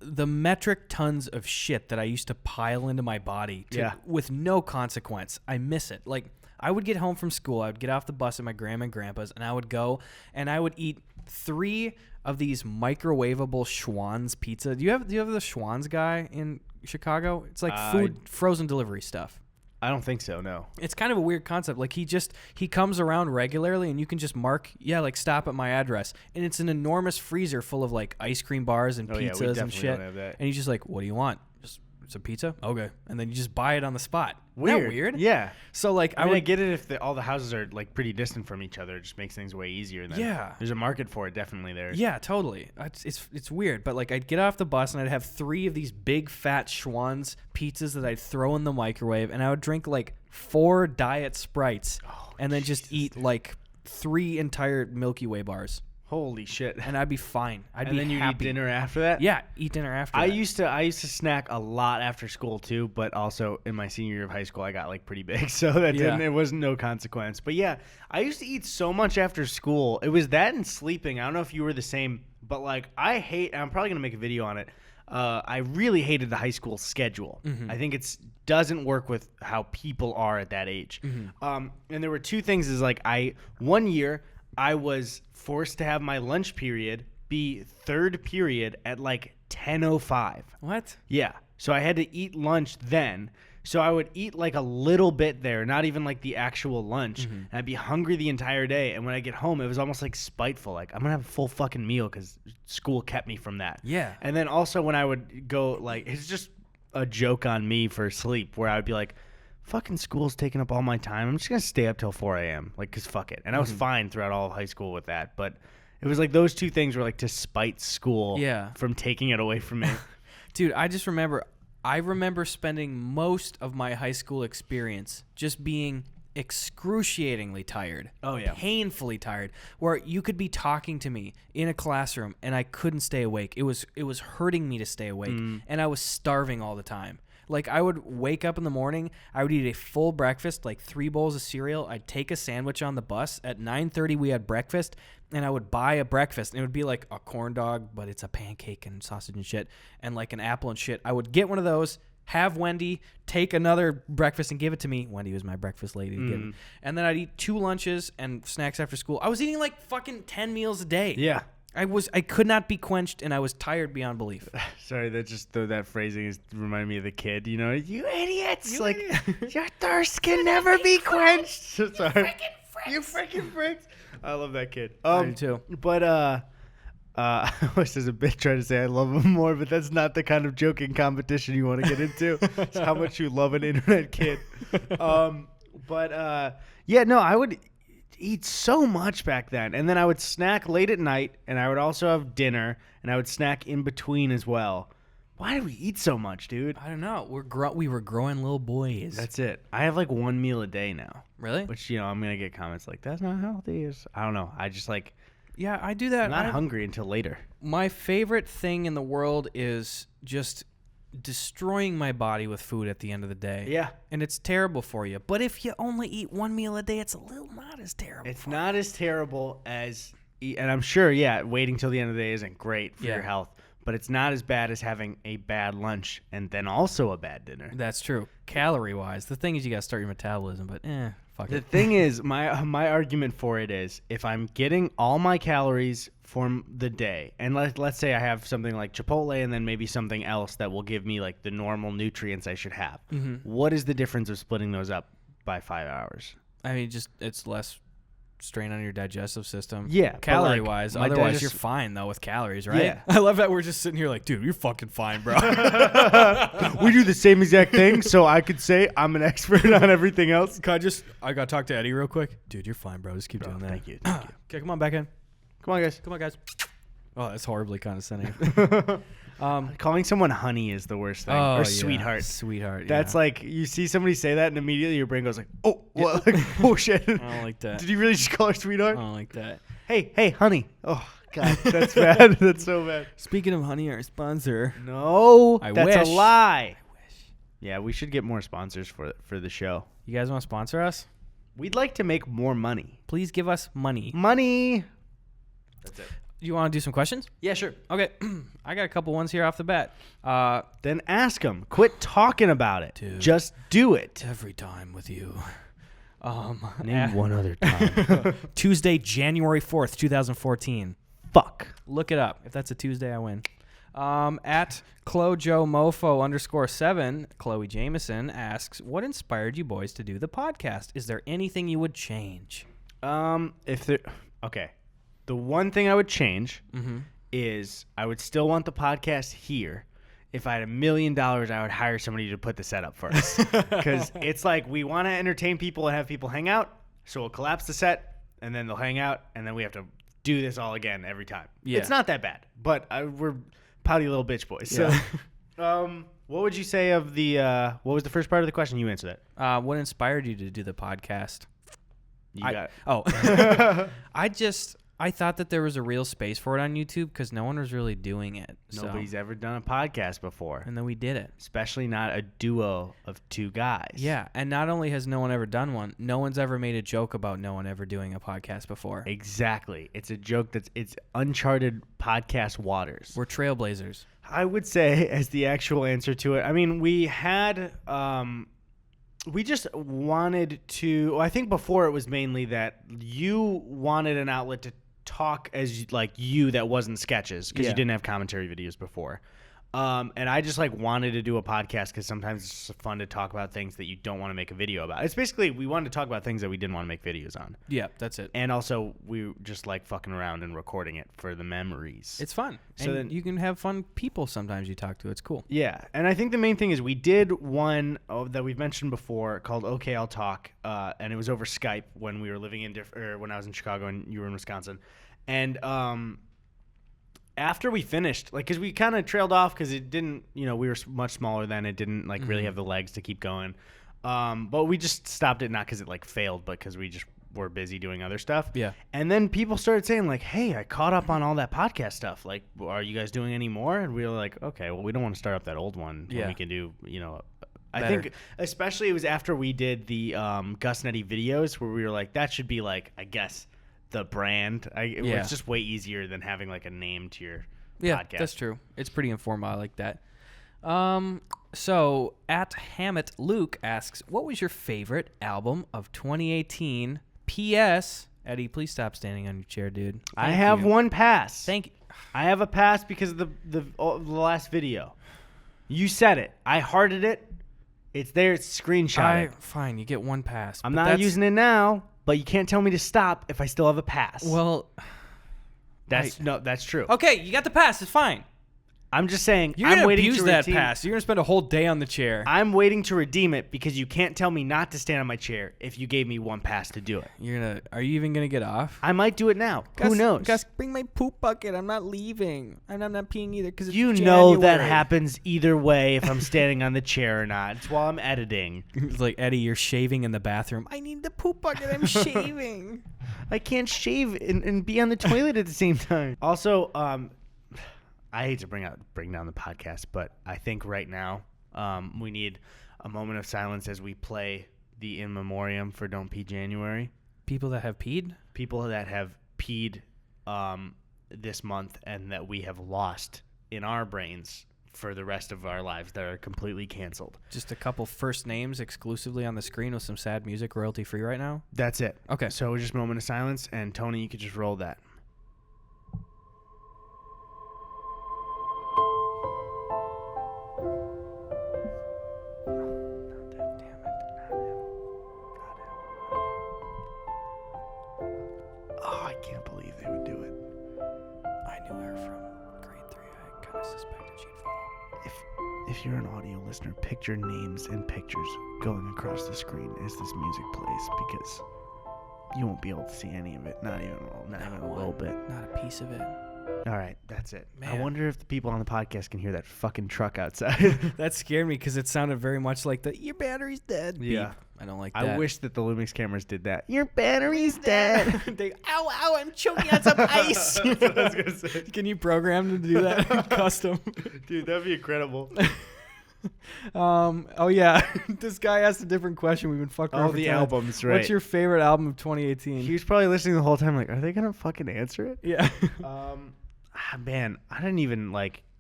The metric tons of shit that I used to pile into my body with no consequence. I miss it. Like I would get home from school. I would get off the bus at my grandma and grandpa's and I would go and I would eat 3 of these microwavable Schwann's pizza. Do you have the Schwann's guy in Chicago? It's like food frozen delivery stuff. I don't think so, no. It's kind of a weird concept. Like he comes around regularly and you can just mark, like stop at my address. And it's an enormous freezer full of like ice cream bars and pizzas and shit. Don't have that. And he's just like, what do you want? Just it's a pizza? Okay. And then you just buy it on the spot. Weird. Isn't that weird? Yeah. So like I get it if all the houses are like pretty distant from each other. It just makes things way easier. Then. Yeah. There's a market for it definitely there. Yeah, totally. It's weird, but like I'd get off the bus and I'd have 3 of these big fat Schwann's pizzas that I'd throw in the microwave, and I would drink like 4 Diet Sprites, and then just eat like 3 entire Milky Way bars. Holy shit. And I'd be fine. And then you eat dinner after that? Yeah, eat dinner after that. I used to snack a lot after school too, but also in my senior year of high school I got like pretty big, so that it wasn't no consequence. But yeah, I used to eat so much after school. It was that and sleeping. I don't know if you were the same, but like I'm probably going to make a video on it. I really hated the high school schedule. Mm-hmm. I think it doesn't work with how people are at that age. Mm-hmm. And there were 2 things is like one year I was forced to have my lunch period be 3rd period at like 10:05. What? Yeah. So I had to eat lunch then. So I would eat like a little bit there, not even like the actual lunch. Mm-hmm. And I'd be hungry the entire day. And when I get home, it was almost like spiteful. Like, I'm going to have a full fucking meal because school kept me from that. Yeah. And then also when I would go, like, it's just a joke on me for sleep where I would be like, fucking school's taking up all my time. I'm just going to stay up till 4 a.m. Like, because fuck it. And I was fine throughout all of high school with that. But it was like those 2 things were like to spite school from taking it away from me. Dude, I remember spending most of my high school experience just being excruciatingly tired. Oh, yeah. Painfully tired. Where you could be talking to me in a classroom and I couldn't stay awake. It was hurting me to stay awake. And I was starving all the time. Like, I would wake up in the morning, I would eat a full breakfast, like 3 bowls of cereal. I'd take a sandwich on the bus. At 9:30, we had breakfast, and I would buy a breakfast. And it would be like a corn dog, but it's a pancake and sausage and shit, and like an apple and shit. I would get one of those, have Wendy take another breakfast and give it to me. Wendy was my breakfast lady. And then I'd eat 2 lunches and snacks after school. I was eating like fucking 10 meals a day. Yeah. I could not be quenched, and I was tired beyond belief. Sorry, that phrasing reminded me of the kid. You know, you idiots! Your thirst can never be quenched. Sorry, you freaking fricks! I love that kid. I do too. But I was just a bit trying to say I love him more, but that's not the kind of joking competition you want to get into. It's how much you love an internet kid. I would eat so much back then, and then I would snack late at night, and I would also have dinner, and I would snack in between as well. Why do we eat so much, dude? I don't know. We were growing little boys. That's it. I have like 1 meal a day now. Really? Which, I'm gonna get comments like, that's not healthy. I don't know. I just like, yeah, I do that. I'm not hungry until later. My favorite thing in the world is just destroying my body with food at the end of the day. Yeah. And it's terrible for you. But if you only eat 1 meal a day, it's not as terrible. It's not as terrible as, and I'm sure, waiting till the end of the day isn't great for your health, but it's not as bad as having a bad lunch and then also a bad dinner. That's true. Calorie-wise. The thing is you got to start your metabolism, but fuck it. The thing is, my argument for it is, if I'm getting all my calories from the day, and let's say I have something like Chipotle and then maybe something else that will give me like the normal nutrients I should have. Mm-hmm. What is the difference of splitting those up by 5 hours? I mean, it's less strain on your digestive system. Yeah. Calorie-wise. Otherwise, you're fine, though, with calories, right? Yeah. I love that we're just sitting here like, dude, you're fucking fine, bro. We do the same exact thing, so I could say I'm an expert on everything else. I got to talk to Eddie real quick. Dude, you're fine, bro. Just keep doing that. Thank you. Okay, come on back in. Come on, guys. Oh, that's horribly condescending. Calling someone honey is the worst thing. Or sweetheart. Sweetheart. That's like, you see somebody say that and immediately your brain goes like, oh, what? Like, oh shit. I don't like that. Did you really just call her sweetheart? I don't like that. Hey, honey. Oh, God, that's bad. That's so bad. Speaking of honey, our sponsor. No, that's a lie. I wish. Yeah, we should get more sponsors for the show. You guys want to sponsor us? We'd like to make more money. Please give us money. Money. That's it. You want to do some questions? Yeah, sure. Okay. I got a couple ones here off the bat. Then ask them. Quit talking about it. Dude. Just do it. Every time with you. Name one other time. Tuesday, January 4th, 2014. Fuck. Look it up. If that's a Tuesday, I win. At CloJoMofo_7, Chloe Jameson asks, what inspired you boys to do the podcast? Is there anything you would change? Okay. The one thing I would change is I would still want the podcast here. If I had $1 million, I would hire somebody to put the setup for us. Because it's like we want to entertain people and have people hang out, so we'll collapse the set, and then they'll hang out, and then we have to do this all again every time. Yeah. It's not that bad, but we're pouty little bitch boys. So, what would you say of the what was the first part of the question? You answered that. What inspired you to do the podcast? I thought that there was a real space for it on YouTube because no one was really doing it. Nobody's ever done a podcast before. And then we did it. Especially not a duo of two guys. Yeah, and not only has no one ever done one, no one's ever made a joke about no one ever doing a podcast before. Exactly. It's a joke it's uncharted podcast waters. We're trailblazers. I would say as the actual answer to it, I mean, we had... we just wanted to... I think before it was mainly that you wanted an outlet to talk as like you that wasn't sketches because you didn't have commentary videos before. And I just like wanted to do a podcast because sometimes it's just fun to talk about things that you don't want to make a video about. It's basically we wanted to talk about things that we didn't want to make videos on. Yeah, that's it. And also we just like fucking around and recording it for the memories. It's fun. So and then you can have fun people sometimes you talk to. It's cool. Yeah. And I think the main thing is we did one that we've mentioned before called Okay, I'll Talk. And it was over Skype when we were living in when I was in Chicago and you were in Wisconsin. And after we finished, like, because we kind of trailed off because it didn't, we were much smaller then. It didn't, like, really have the legs to keep going. But we just stopped it, not because it, like, failed, but because we just were busy doing other stuff. Yeah. And then people started saying, like, hey, I caught up on all that podcast stuff. Like, are you guys doing any more? And we were like, okay, well, we don't want to start up that old one. Yeah. When we can do, I think especially it was after we did the Gus Eddy videos where we were like, that should be, like, I guess, the brand. It's just way easier than having like a name to your podcast. Yeah, that's true. It's pretty informal. I like that. So at Hammett Luke asks, what was your favorite album of 2018? P.S. Eddie, please stop standing on your chair, dude. I have one pass. Thank you. I have a pass because of the last video. You said it. I hearted it. It's there. It's screenshotted. Fine. You get one pass. I'm not using it now. But you can't tell me to stop if I still have a pass. Well, that's true. Okay, you got the pass. It's fine. I'm just saying. You're gonna abuse that pass. You're gonna spend a whole day on the chair. I'm waiting to redeem it because you can't tell me not to stand on my chair if you gave me one pass to do it. Are you even gonna get off? I might do it now. Gus, who knows? Gus, bring my poop bucket. I'm not leaving. And I'm not peeing either because it's January. Know that happens either way if I'm standing on the chair or not. It's while I'm editing. It's like, Eddie, you're shaving in the bathroom. I need the poop bucket. I'm shaving. I can't shave and be on the toilet at the same time. Also, I hate to bring down the podcast, but I think right now we need a moment of silence as we play the In Memoriam for Don't Pee January. People that have peed? People that have peed this month and that we have lost in our brains for the rest of our lives that are completely canceled. Just a couple first names exclusively on the screen with some sad music, royalty free right now? That's it. Okay. So just a moment of silence, and Tony, you could just roll that. If you're an audio listener, picture names and pictures going across the screen as this music plays because you won't be able to see any of it. Not even a little bit. Not a piece of it. All right, that's it. Man. I wonder if the people on the podcast can hear that fucking truck outside. That scared me because it sounded very much like your battery's dead. Yeah. Beep. I don't like that. I wish that the Lumix cameras did that. Your battery's dead. Ow, I'm choking on some ice. That's what I was going to say. Can you program them to do that custom? Dude, that'd be incredible. Oh yeah, this guy asked a different question. We've been fucking around. Oh, the albums, right? What's your favorite album of 2018? He was probably listening the whole time like, are they going to fucking answer it? Yeah. Man, I didn't even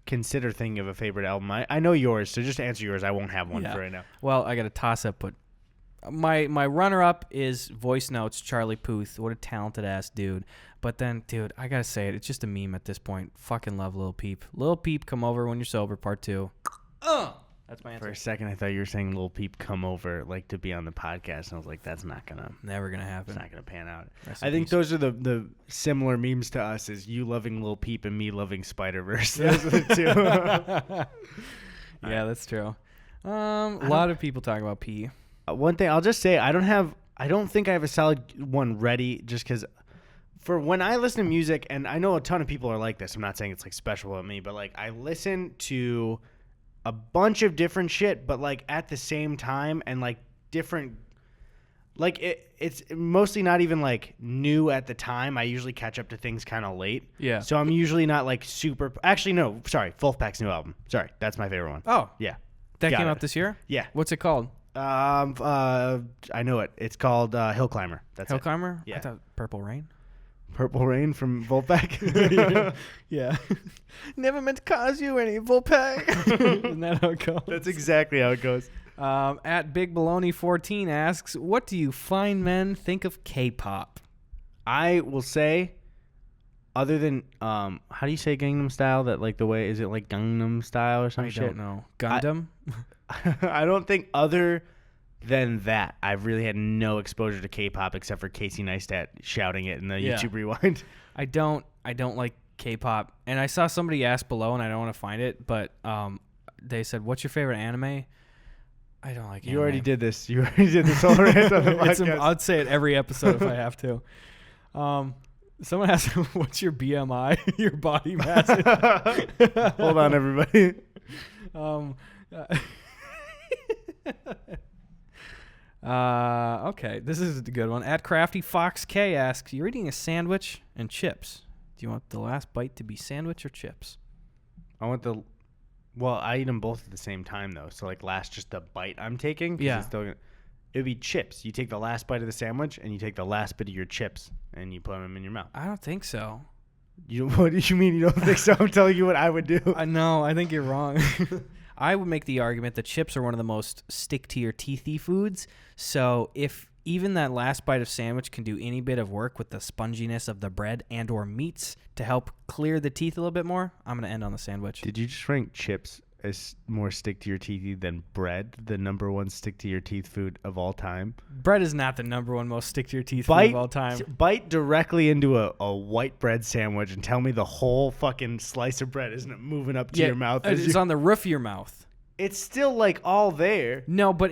consider thinking of a favorite album. I know yours, so just answer yours. I won't have one for right now. Well, I got a toss up, but my runner up is Voice Notes, Charlie Puth. What a talented ass dude. But then, dude, I gotta say it. It's just a meme at this point. Fucking love Lil Peep. Lil Peep, come over when you're sober, part 2. That's my answer. For a second, I thought you were saying Lil Peep come over like to be on the podcast, and I was like, that's never gonna happen. It's not gonna pan out. Rest I in think peace. those are the similar memes to us, is you loving Lil Peep and me loving Spider-Verse. Those are the two. Yeah, that's true. A lot of people talk about pee. One thing I'll just say, I don't think I have a solid one ready, just because for when I listen to music, and I know a ton of people are like this. I'm not saying it's like special about me, but like I listen to a bunch of different shit, but like at the same time, and like different, like it's mostly not even like new at the time. I usually catch up to things kind of late. Yeah. So I'm usually not like super. Actually, no. Sorry, Wolfpack's new album. Sorry, that's my favorite one. Oh, Yeah. that Got came it. out this year? Yeah. What's it called? I know it. It's called Hill Climber. That's Hill it. Climber? Yeah. I thought Purple Rain. Purple Rain from Wolfpack. Yeah. Never meant to cause you any, Volpack. Isn't that how it goes? That's exactly how it goes. At Big Baloney 14 asks, what do you fine men think of K-pop? I will say, other than how do you say Gangnam Style? That like the way, is it like Gangnam Style or some I shit? don't know. Gundam? I don't think other than that, I've really had no exposure to K-pop except for Casey Neistat shouting it in the Yeah. YouTube Rewind. I don't like K-pop. And I saw somebody ask below, and I don't want to find it, but they said, what's your favorite anime? I don't like anime. You already did this. You already did this whole rant on the podcast. I'd say it every episode if I have to. Someone asked, what's your BMI, your body mass? Hold on, everybody. Okay, this is a good one. At Crafty Fox K asks, you're eating a sandwich and chips. Do you want the last bite to be sandwich or chips? Well, I eat them both at the same time, though. So, like, just the bite I'm taking. 'Cause Yeah. it would be chips. You take the last bite of the sandwich, and you take the last bit of your chips, and you put them in your mouth. I don't think so. What do you mean you don't think so? I'm telling you what I would do. No, I think you're wrong. I would make the argument that chips are one of the most stick-to-your-teethy foods. So if even that last bite of sandwich can do any bit of work with the sponginess of the bread and or meats to help clear the teeth a little bit more, I'm going to end on the sandwich. Did you just rank chips as more stick-to-your-teethy than bread, the number one stick-to-your-teeth food of all time? Bread is not the number one most stick-to-your-teeth food of all time. Bite directly into a white bread sandwich and tell me the whole fucking slice of bread isn't moving up to your mouth. It's on the roof of your mouth. It's still like all there. No, but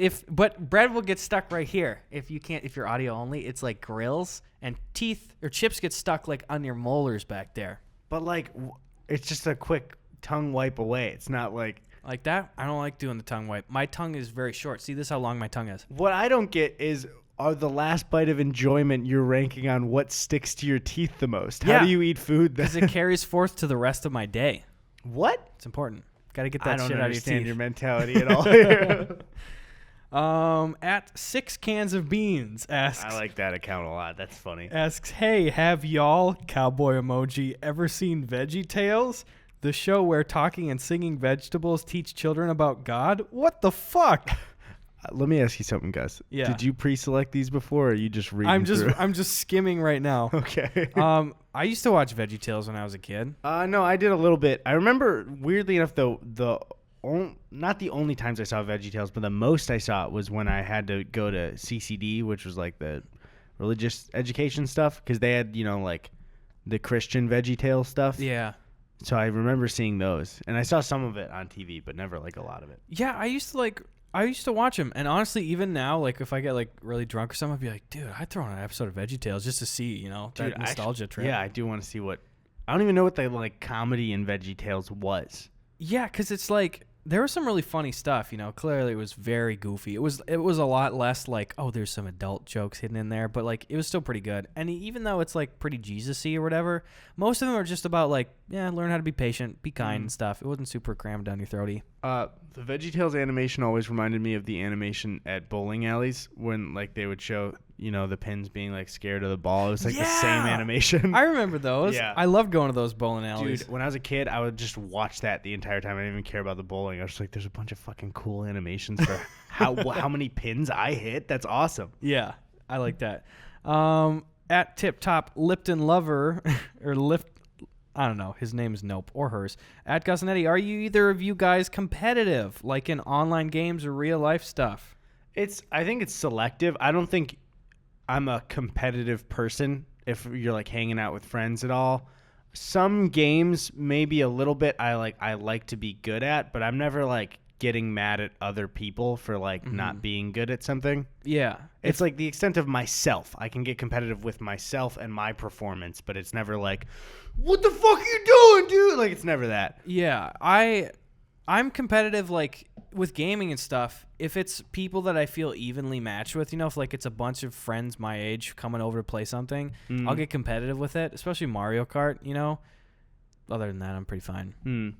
bread will get stuck right here. If you're audio only, it's like grills, and teeth or chips get stuck like on your molars back there. But like, it's just a quick tongue wipe away. It's not like that. I don't like doing the tongue wipe. My tongue is very short. See this how long my tongue is. What I don't get is, are the last bite of enjoyment you're ranking on what sticks to your teeth the most? How do you eat food? Because it carries forth to the rest of my day. What? It's important. Got to get that I don't shit out of your understand teeth. your mentality at all here. At 6 Cans of Beans asks. I like that account a lot. That's funny. Asks, hey, have y'all, cowboy emoji, ever seen Veggie Tales? The show where talking and singing vegetables teach children about God? What the fuck? Let me ask you something, Gus. Yeah. Did you pre-select these before, or are you just reading I'm through? just skimming right now. Okay. I used to watch Veggie Tales when I was a kid. No, I did a little bit. I remember, weirdly enough, though, not the only times I saw Veggie Tales, but the most I saw it was when I had to go to CCD, which was like the religious education stuff, because they had, like the Christian Veggie Tales stuff. Yeah. So I remember seeing those, and I saw some of it on TV, but never like a lot of it. Yeah, I used to watch them, and honestly, even now, like if I get like really drunk or something, I'd be like, dude, I'd throw on an episode of Veggie Tales just to see, that nostalgia trip. Yeah, I do want to see what. I don't even know what the like comedy in Veggie Tales was. Yeah, because it's like there was some really funny stuff. Clearly it was very goofy. It was a lot less like, oh, there's some adult jokes hidden in there, but like it was still pretty good. And even though it's like pretty Jesus-y or whatever, most of them are just about like, yeah, learn how to be patient, be kind and stuff. It wasn't super crammed down your throaty. The Veggie Tales animation always reminded me of the animation at bowling alleys when like they would show, the pins being like scared of the ball. It was like the same animation. I remember those. Yeah. I loved going to those bowling alleys. Dude, when I was a kid, I would just watch that the entire time. I didn't even care about the bowling. I was just like, there's a bunch of fucking cool animations for how many pins I hit. That's awesome. Yeah, I like that. at Tip Top Lipton Lover or Lift. I don't know. His name's Nope or hers. At Gus and Eddy, are you either of you guys competitive, like in online games or real life stuff? I think it's selective. I don't think I'm a competitive person if you're like hanging out with friends at all. Some games maybe a little bit I like to be good at, but I'm never like getting mad at other people for like not being good at something. Yeah. It's like the extent of myself. I can get competitive with myself and my performance, but it's never like, what the fuck are you doing, dude? Like, it's never that. Yeah. I'm competitive, like, with gaming and stuff. If it's people that I feel evenly matched with, if like it's a bunch of friends my age coming over to play something, I'll get competitive with it, especially Mario Kart, Other than that, I'm pretty fine.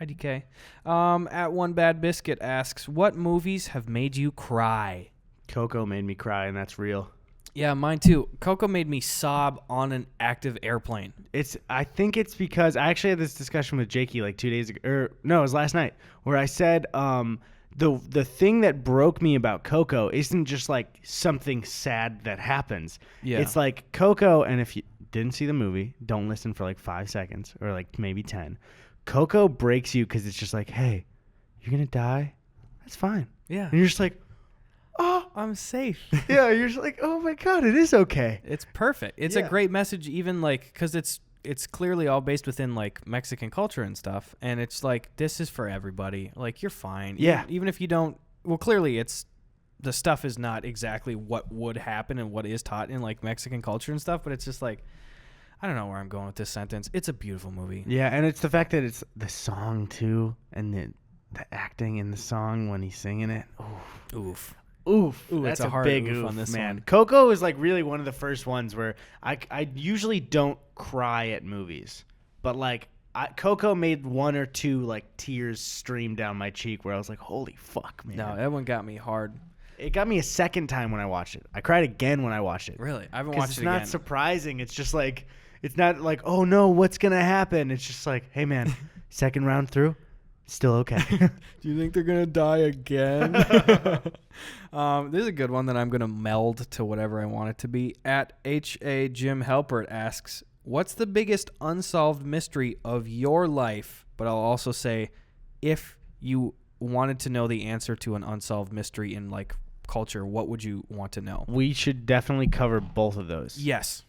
IDK. At One Bad Biscuit asks, what movies have made you cry? Coco made me cry, and that's real. Yeah, mine too. Coco made me sob on an active airplane. I think it's because I actually had this discussion with Jakey like 2 days ago. It was last night, where I said the thing that broke me about Coco isn't just like something sad that happens. Yeah. It's like Coco, and if you didn't see the movie, don't listen for like 5 seconds or like maybe 10. Coco breaks you because it's just like, hey, you're going to die? That's fine. Yeah. And you're just like, oh, I'm safe. Yeah, you're just like, oh my God, it is okay. It's perfect. It's a great message, even like, because it's clearly all based within like Mexican culture and stuff. And it's like, this is for everybody. Like, you're fine. Yeah. Even if you don't, well, clearly the stuff is not exactly what would happen and what is taught in like Mexican culture and stuff, but it's just like, I don't know where I'm going with this sentence. It's a beautiful movie. Yeah, and it's the fact that it's the song too, and the acting in the song when he's singing it. Oof. Oof. That's a hard big oof oof on this man. one. Coco is like really one of the first ones where I usually don't cry at movies, but like Coco made one or two like tears stream down my cheek where I was like, holy fuck, man. No, that one got me hard. It got me a second time when I watched it. I cried again when I watched it. Really? I haven't watched it again. It's not surprising. It's just like, it's not like, oh no, what's going to happen? It's just like, hey man, second round through, still okay. Do you think they're going to die again? This is a good one that I'm going to meld to whatever I want it to be. At H.A. Jim Halpert asks, what's the biggest unsolved mystery of your life? But I'll also say, if you wanted to know the answer to an unsolved mystery in like culture, what would you want to know? We should definitely cover both of those. Yes.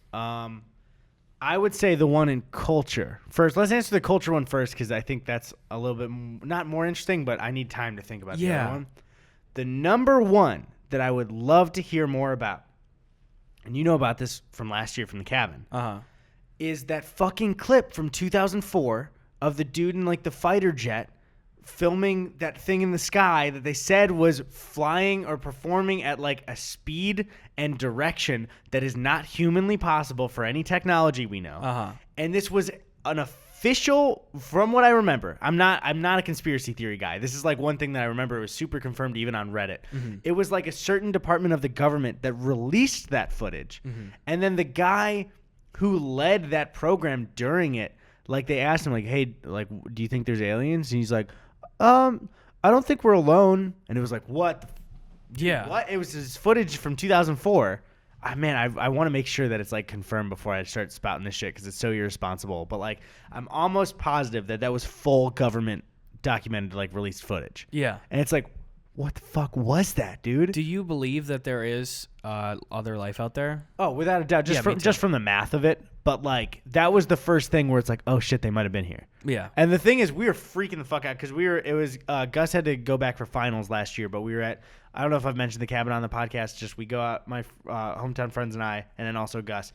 I would say the one in culture first. Let's answer the culture one first, because I think that's a little bit not more interesting, but I need time to think about the other one. The number one that I would love to hear more about, and you know about this from last year from the cabin, is that fucking clip from 2004 of the dude in like the fighter jet filming that thing in the sky that they said was flying or performing at like a speed and direction that is not humanly possible for any technology we know. And this was an official, from what I remember, I'm not a conspiracy theory guy. This is like one thing that I remember. It was super confirmed even on Reddit. It was like a certain department of the government that released that footage. And then the guy who led that program during it, like they asked him like, hey, like, do you think there's aliens? And he's like, I don't think we're alone. And it was like, what? Yeah. What? It was his footage from 2004. Man, I want to make sure that it's like confirmed before I start spouting this shit, because it's so irresponsible. But like, I'm almost positive that was full government documented, like released footage. Yeah. And it's like, what the fuck was that, dude? Do you believe that there is other life out there? Oh, without a doubt. Just from the math of it. But like, that was the first thing where it's like, oh shit, they might have been here. Yeah. And the thing is, we were freaking the fuck out because Gus had to go back for finals last year, but we were at, I don't know if I've mentioned the cabin on the podcast. Just we go out, my hometown friends and I, and then also Gus,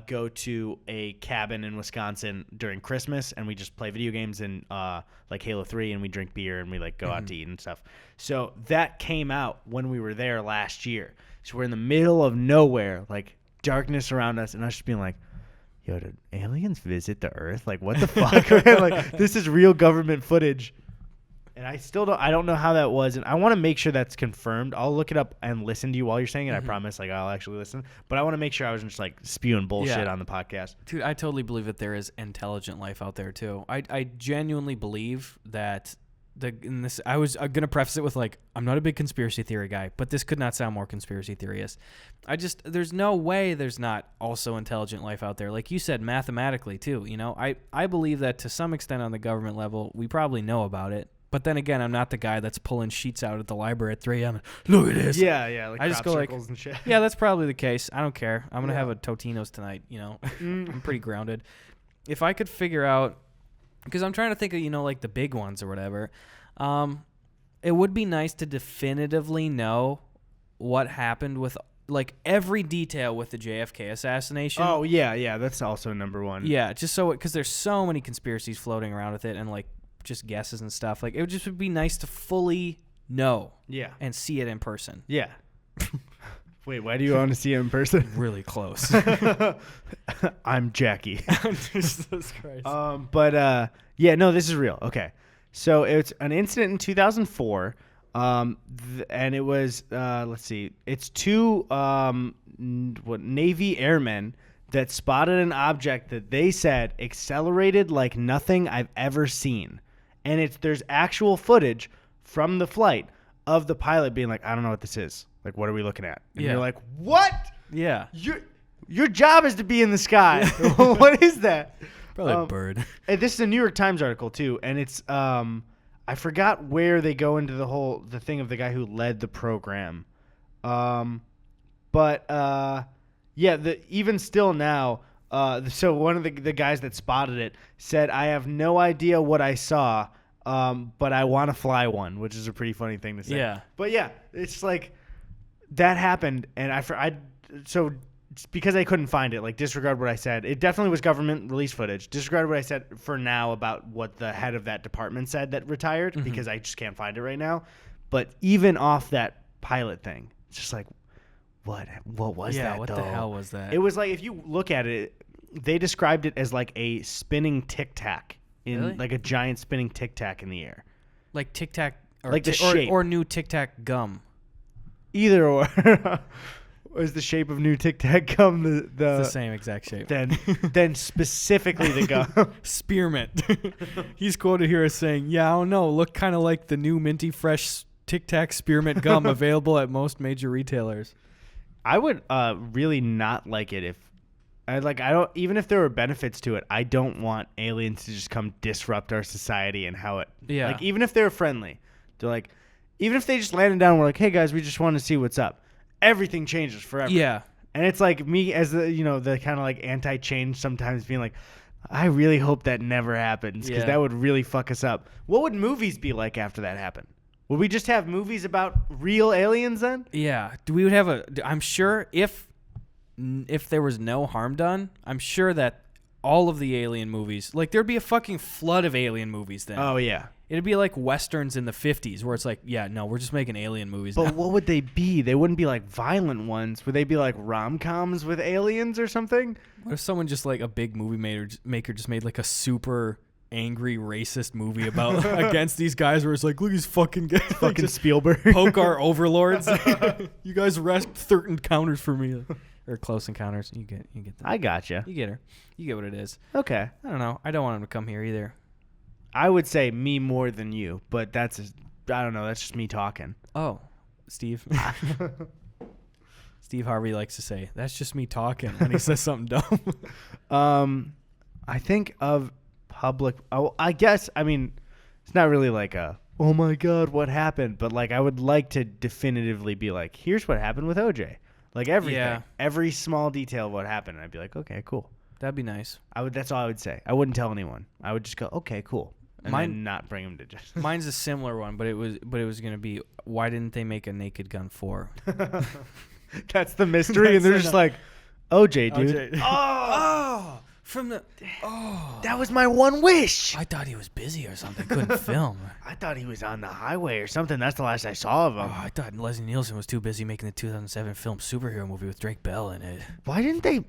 go to a cabin in Wisconsin during Christmas, and we just play video games and like Halo 3, and we drink beer and we like go out to eat and stuff. So that came out when we were there last year. So we're in the middle of nowhere, like darkness around us, and us just being like, yo, did aliens visit the Earth? Like, what the fuck? Like, this is real government footage. And I don't know how that was. And I want to make sure that's confirmed. I'll look it up and listen to you while you're saying it. I promise, like, I'll actually listen. But I want to make sure I wasn't just, like, spewing bullshit on the podcast. Dude, I totally believe that there is intelligent life out there, too. I genuinely believe that I was gonna preface it with like, I'm not a big conspiracy theory guy, but this could not sound more conspiracy theorist. There's no way there's not also intelligent life out there. Like you said, mathematically too. You know, I believe that to some extent on the government level, we probably know about it. But then again, I'm not the guy that's pulling sheets out at the library at 3 a.m. Look at this. Yeah, like I just go like, and shit. yeah, that's probably the case. I don't care. I'm gonna have a Totino's tonight. You know, I'm pretty grounded. If I could figure out. Because I'm trying to think of, you know, like the big ones or whatever. It would be nice to definitively know what happened with, like, every detail with the JFK assassination. Oh, yeah. That's also number one. Yeah, just so, because there's so many conspiracies floating around with it and, like, just guesses and stuff. Like, it would be nice to fully know. Yeah. And see it in person. Yeah. Wait, why do you want to see it in person? Really close. I'm Jackie. Jesus Christ. Yeah, no, this is real. Okay. So it's an incident in 2004, and it was, let's see, it's two Navy airmen that spotted an object that they said accelerated like nothing I've ever seen. And there's actual footage from the flight of the pilot being like, I don't know what this is. Like, what are we looking at? And you're like, what? Yeah. Your job is to be in the sky. What is that? Probably a bird. This is a New York Times article, too. And it's, I forgot where they go into the thing of the guy who led the program. Yeah, even still now, so one of the guys that spotted it said, I have no idea what I saw, but I want to fly one, which is a pretty funny thing to say. Yeah. But yeah, it's like, that happened, and so because I couldn't find it, like, disregard what I said. It definitely was government release footage. Disregard what I said for now about what the head of that department said that retired, because I just can't find it right now. But even off that pilot thing, it's just like, what was that? Yeah, what the hell was that? It was like, if you look at it, they described it as like a spinning Tic Tac like a giant spinning Tic Tac in the air, like Tic Tac, like the shape, or new Tic Tac gum. Either or. Was the shape of new Tic Tac gum it's the same exact shape? Then specifically the gum. Spearmint. He's quoted here as saying, yeah, I don't know, look kind of like the new minty fresh Tic Tac spearmint gum available at most major retailers. I would really not like it even if there were benefits to it, I don't want aliens to just come disrupt our society and how it, like, even if they're friendly, they're like, even if they just landed down and were like, hey guys, we just want to see what's up. Everything changes forever. Yeah. And it's like me as the kind of like anti-change sometimes being like, I really hope that never happens because that would really fuck us up. What would movies be like after that happened? Would we just have movies about real aliens then? Yeah. We would have I'm sure if there was no harm done, I'm sure that all of the alien movies, like there'd be a fucking flood of alien movies then. Oh, yeah. It'd be like Westerns in the 50s where it's like, yeah, no, we're just making alien movies now. But what would they be? They wouldn't be like violent ones. Would they be like rom-coms with aliens or something? What if someone just like a big movie maker just made like a super angry racist movie about against these guys where it's like, look, these fucking guys. Fucking Spielberg. Poke our overlords. You guys arrest certain encounters for me. Or Close Encounters. You get that. I gotcha. You get her. You get what it is. Okay. I don't know. I don't want him to come here either. I would say me more than you, but I don't know. That's just me talking. Oh, Steve. Steve Harvey likes to say, that's just me talking when he says something dumb. I think of public. Oh, I guess, I mean, it's not really like a, oh my God, what happened? But like, I would like to definitively be like, here's what happened with OJ. Like everything. Yeah. Every small detail of what happened. And I'd be like, okay, cool. That'd be nice. That's all I would say. I wouldn't tell anyone. I would just go, okay, cool. And then not bring him to justice. Mine's a similar one, but it was going to be, why didn't they make a Naked Gun 4? That's the mystery. And they're just like, OJ, dude. OJ. Oh, that was my one wish. I thought he was busy or something. Couldn't film. I thought he was on the highway or something. That's the last I saw of him. Oh, I thought Leslie Nielsen was too busy making the 2007 film superhero movie with Drake Bell in it. Why didn't they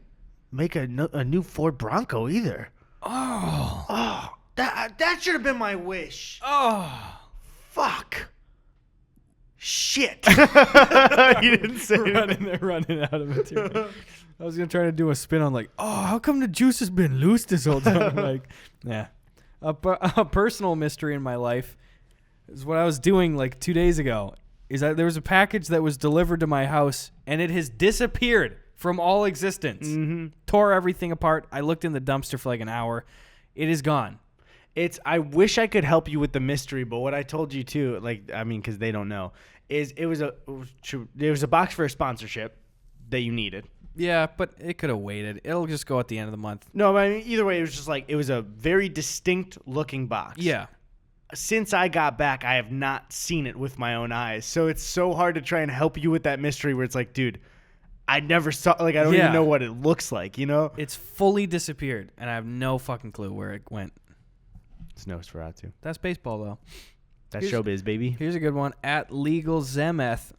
make a new Ford Bronco either? Oh, that should have been my wish. Oh, fuck. Shit. You didn't say running out of material. I was gonna try to do a spin on like, oh, how come the juice has been loose this whole time? Like, yeah, a personal mystery in my life. is what I was doing like 2 days ago. Is that there was a package that was delivered to my house and it has disappeared from all existence. Mm-hmm. Tore everything apart. I looked in the dumpster for like an hour. It is gone. I wish I could help you with the mystery, but what I told you too, like, I mean, because they don't know, is it was a box for a sponsorship that you needed. Yeah, but it could have waited. It'll just go at the end of the month. No, I mean, either way, it was just like, it was a very distinct looking box. Yeah. Since I got back, I have not seen it with my own eyes. So it's so hard to try and help you with that mystery where it's like, dude, I never saw, like, I don't even know what it looks like, you know? It's fully disappeared, and I have no fucking clue where it went. It's Nosferatu. That's baseball, though. That's showbiz, baby. Here's a good one. At Legal Zemeth.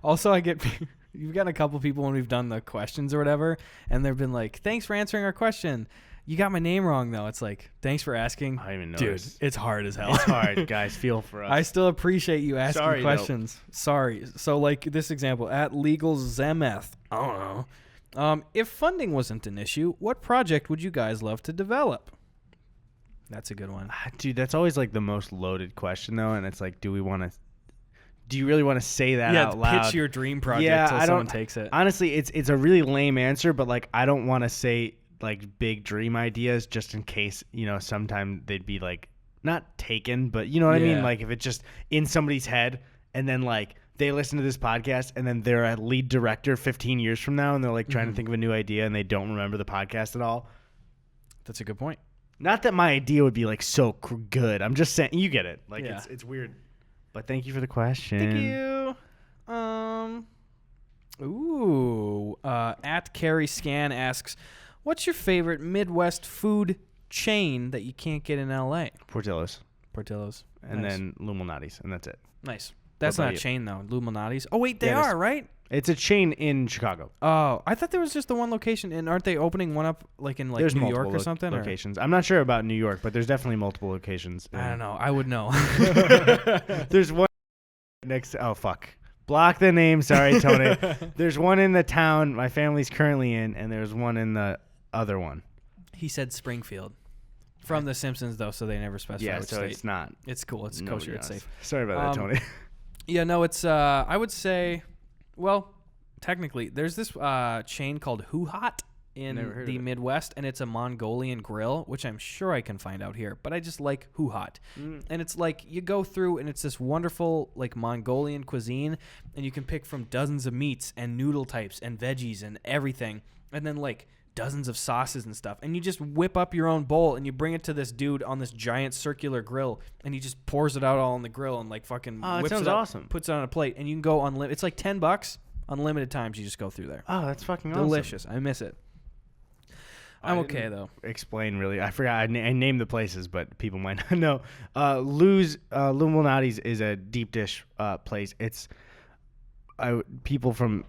Also, you've gotten a couple people when we've done the questions or whatever, and they've been like, thanks for answering our question. You got my name wrong, though. It's like, thanks for asking. I didn't even Dude, notice. it's hard as hell. It's hard, guys. Feel for us. I still appreciate you asking questions. Sorry. So, like this example, at Legal Zemeth. I don't know. If funding wasn't an issue, what project would you guys love to develop? That's a good one. Dude, that's always like the most loaded question, though. And it's like, do you really want to say that out loud? Pitch your dream project till someone takes it. Honestly, it's a really lame answer, but like, I don't want to say like big dream ideas just in case, you know, sometime they'd be like not taken, but you know what I mean? Like if it's just in somebody's head and then like they listen to this podcast and then they're a lead director 15 years from now and they're like trying to think of a new idea and they don't remember the podcast at all. That's a good point. Not that my idea would be like so good. I'm just saying, you get it. Like it's weird. But thank you for the question. Thank you. At Carrie Scan asks, what's your favorite Midwest food chain that you can't get in LA? Portillo's. And then Luminati's, and that's it. Nice. That's not a chain, though. Luminati's. Oh, wait, they are, right? It's a chain in Chicago. Oh, I thought there was just the one location, and aren't they opening one up like in like there's New York or something? Locations. I'm not sure about New York, but there's definitely multiple locations. I don't know. I would know. There's one next. Oh fuck. Block the name. Sorry, Tony. There's one in the town my family's currently in, and there's one in the other one. He said Springfield. From The Simpsons, though, so they never specify which state. It's not. It's cool. It's kosher. It's safe. Sorry about that, Tony. Yeah, no, it's, I would say, well, technically, there's this chain called Who Hot in the Midwest, and it's a Mongolian grill, which I'm sure I can find out here, but I just like Who Hot. And it's like, you go through, and it's this wonderful, like, Mongolian cuisine, and you can pick from dozens of meats and noodle types and veggies and everything, and then, like, dozens of sauces and stuff, and you just whip up your own bowl and you bring it to this dude on this giant circular grill, and he just pours it out all on the grill and like fucking whips it up, awesome. Puts it on a plate, and you can go unlimited. It's like $10, unlimited times you just go through there. Oh, that's fucking delicious. Awesome. I miss it. I'm okay though. Explain really. I forgot. I named the places, but people might not know. Luminati's is a deep dish place. It's people from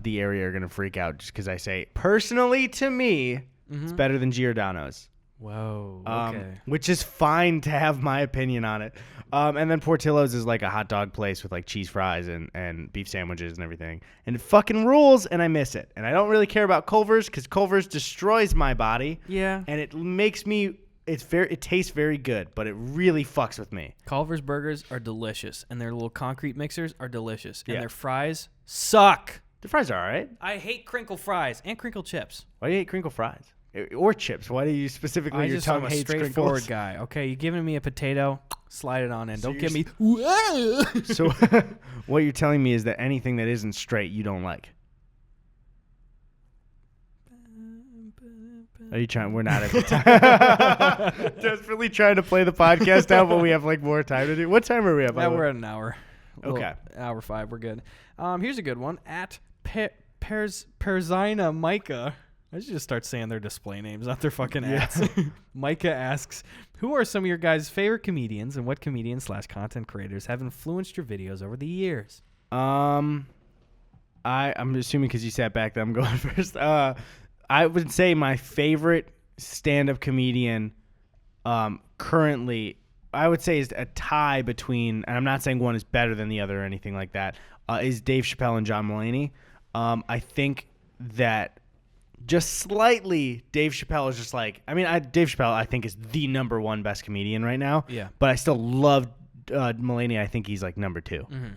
the area are gonna freak out just because I say personally to me, it's better than Giordano's. Whoa. Okay. Which is fine to have my opinion on it. And then Portillo's is like a hot dog place with like cheese fries and beef sandwiches and everything, and it fucking rules. And I miss it. And I don't really care about Culver's because Culver's destroys my body. Yeah. And it makes me. It tastes very good, but it really fucks with me. Culver's burgers are delicious, and their little concrete mixers are delicious, and their fries suck. The fries are all right. I hate crinkle fries and crinkle chips. Why do you hate crinkle fries or chips? Why do you specifically? Your tongue hates crinkles? I'm a straightforward guy. Okay, you giving me a potato, slide it on in. Don't give me. So, what you're telling me is that anything that isn't straight, you don't like. Are you trying? We're not at the time. Desperately trying to play the podcast now, but we have like more time to do. What time are we at? Yeah, we're at an hour. Okay. Hour 5. We're good. Here's a good one. At Perzina Micah. I should just start saying their display names, not their fucking ads. Micah asks, who are some of your guys' favorite comedians, and what comedians/content creators have influenced your videos over the years? I'm assuming because you sat back that I'm going first. I would say my favorite stand-up comedian currently, I would say is a tie between, and I'm not saying one is better than the other or anything like that, is Dave Chappelle and John Mulaney. I think that just slightly, Dave Chappelle is just like, Dave Chappelle I think is the number one best comedian right now. Yeah. But I still love Mulaney, I think he's like number 2. Mm-hmm.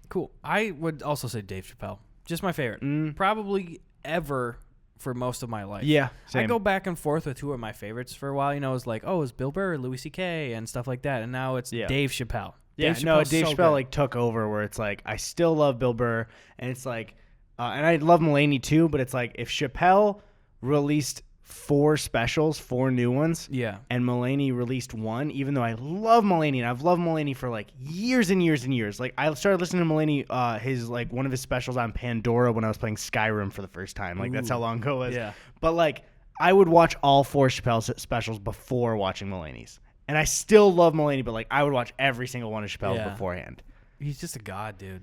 Cool. I would also say Dave Chappelle. Just my favorite. Probably ever for most of my life. Yeah, same. I go back and forth with who are my favorites for a while. You know, it was like, oh, it's Bill Burr, Louis C.K., and stuff like that. And now it's Dave Chappelle. Yeah, Dave Chappelle good. like took over where it's like I still love Bill Burr, and it's like, and I love Mulaney too, but it's like if Chappelle released 4 specials, 4 new ones, and Mulaney released 1, even though I love Mulaney and I've loved Mulaney for like years and years and years. Like I started listening to Mulaney, his like one of his specials on Pandora when I was playing Skyrim for the first time. Like that's how long ago it was. Yeah. But like I would watch all 4 Chappelle specials before watching Mulaney's. And I still love Mulaney, but like I would watch every single one of Chappelle's beforehand. He's just a god, dude.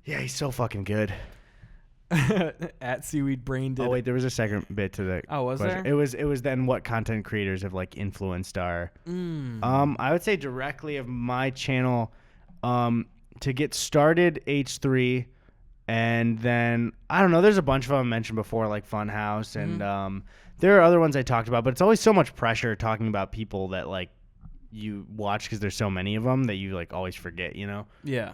Yeah, he's so fucking good. At Seaweed Brain did. Oh wait, there was a second bit to the. Oh, was question. there? It was then what content creators have like influenced our. I would say directly of my channel, to get started H3, and then I don't know. There's a bunch of them I mentioned before, like Funhouse, and there are other ones I talked about, but it's always so much pressure talking about people that like you watch because there's so many of them that you like always forget, you know? Yeah.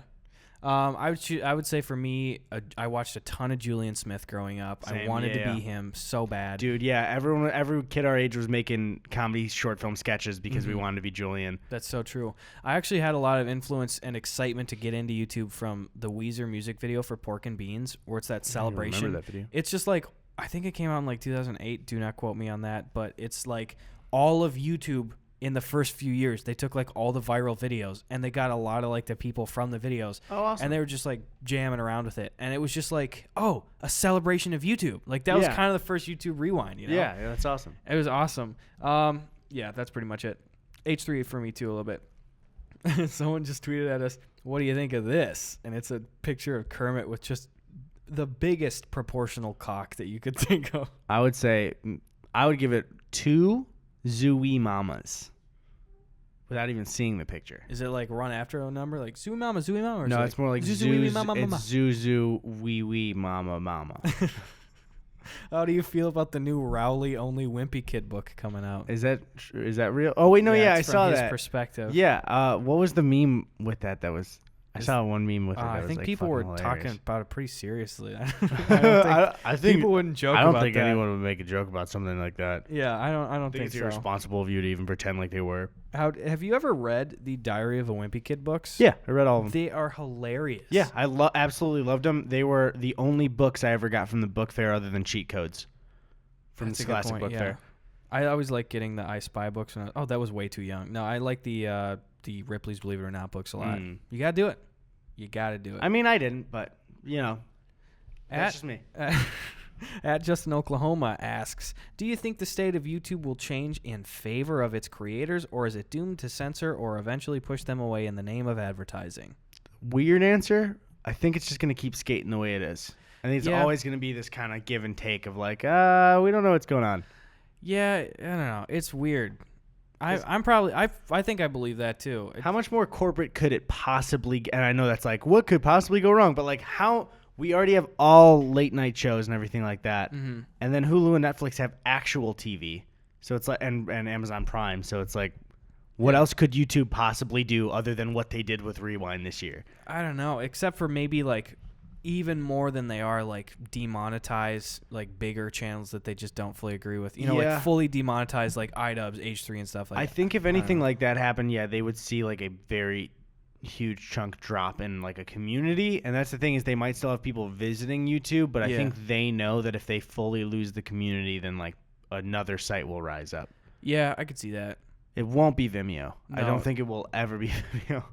I would say for me, I watched a ton of Julian Smith growing up. Same, I wanted to be him so bad. Dude, yeah, every kid our age was making comedy short film sketches because we wanted to be Julian. That's so true. I actually had a lot of influence and excitement to get into YouTube from the Weezer music video for Pork and Beans, where it's that celebration. I remember that video. It's just like, I think it came out in like 2008. Do not quote me on that, but it's like all of YouTube in the first few years. They took like all the viral videos and they got a lot of like the people from the videos. Oh, awesome. And they were just like jamming around with it. And it was just like, oh, a celebration of YouTube. Like that was kind of the first YouTube rewind, you know? Yeah, that's awesome. It was awesome. Yeah, that's pretty much it. H3 for me too a little bit. Someone just tweeted at us, what do you think of this? And it's a picture of Kermit with just the biggest proportional cock that you could think of. I would say I would give it 2 Zooey Mamas without even seeing the picture. Is it like run after a number like Zooey Mama, Zooey Mama? Or No, it's more like Zuzu Mama, Mama. It's Zuzu Wee Wee Mama Mama. How do you feel about the new Rowley only Wimpy Kid book coming out? Is that real? Oh wait, no, yeah, I saw from his that. Perspective. Yeah. What was the meme with that? That was. I saw one meme with it. That I was think like people were fucking talking hilarious. about it pretty seriously. I think people wouldn't joke about that. I don't think anyone would make a joke about something like that. Yeah, I don't I think think it's so. irresponsible of you to even pretend like they were. Have you ever read the Diary of a Wimpy Kid books? Yeah, I read all of them. They are hilarious. Yeah, I absolutely loved them. They were the only books I ever got from the book fair other than cheat codes from the Scholastic Book Fair. I always like getting the I Spy books. That was way too young. No, I like the Ripley's Believe It or Not books a lot. You gotta do it. You got to do it. I mean, I didn't, but, you know, that's just me. At Justin Oklahoma asks, do you think the state of YouTube will change in favor of its creators, or is it doomed to censor or eventually push them away in the name of advertising? Weird answer. I think it's just going to keep skating the way it is. I think it's always going to be this kind of give and take of like, we don't know what's going on. Yeah, I don't know. It's weird. I think I believe that too. How much more corporate could it possibly get? And I know that's like, what could possibly go wrong? But like how we already have all late night shows and everything like that. Mm-hmm. And then Hulu and Netflix have actual TV. So it's like, and Amazon Prime. So it's like, what else could YouTube possibly do other than what they did with Rewind this year? I don't know, except for maybe like even more than they are, like demonetize like bigger channels that they just don't fully agree with. You know, like fully demonetize like iDubbbz, H3 and stuff like that. I think if anything like that happened, they would see like a very huge chunk drop in like a community. And that's the thing is they might still have people visiting YouTube, but I think they know that if they fully lose the community, then like another site will rise up. Yeah, I could see that. It won't be Vimeo. No. I don't think it will ever be Vimeo.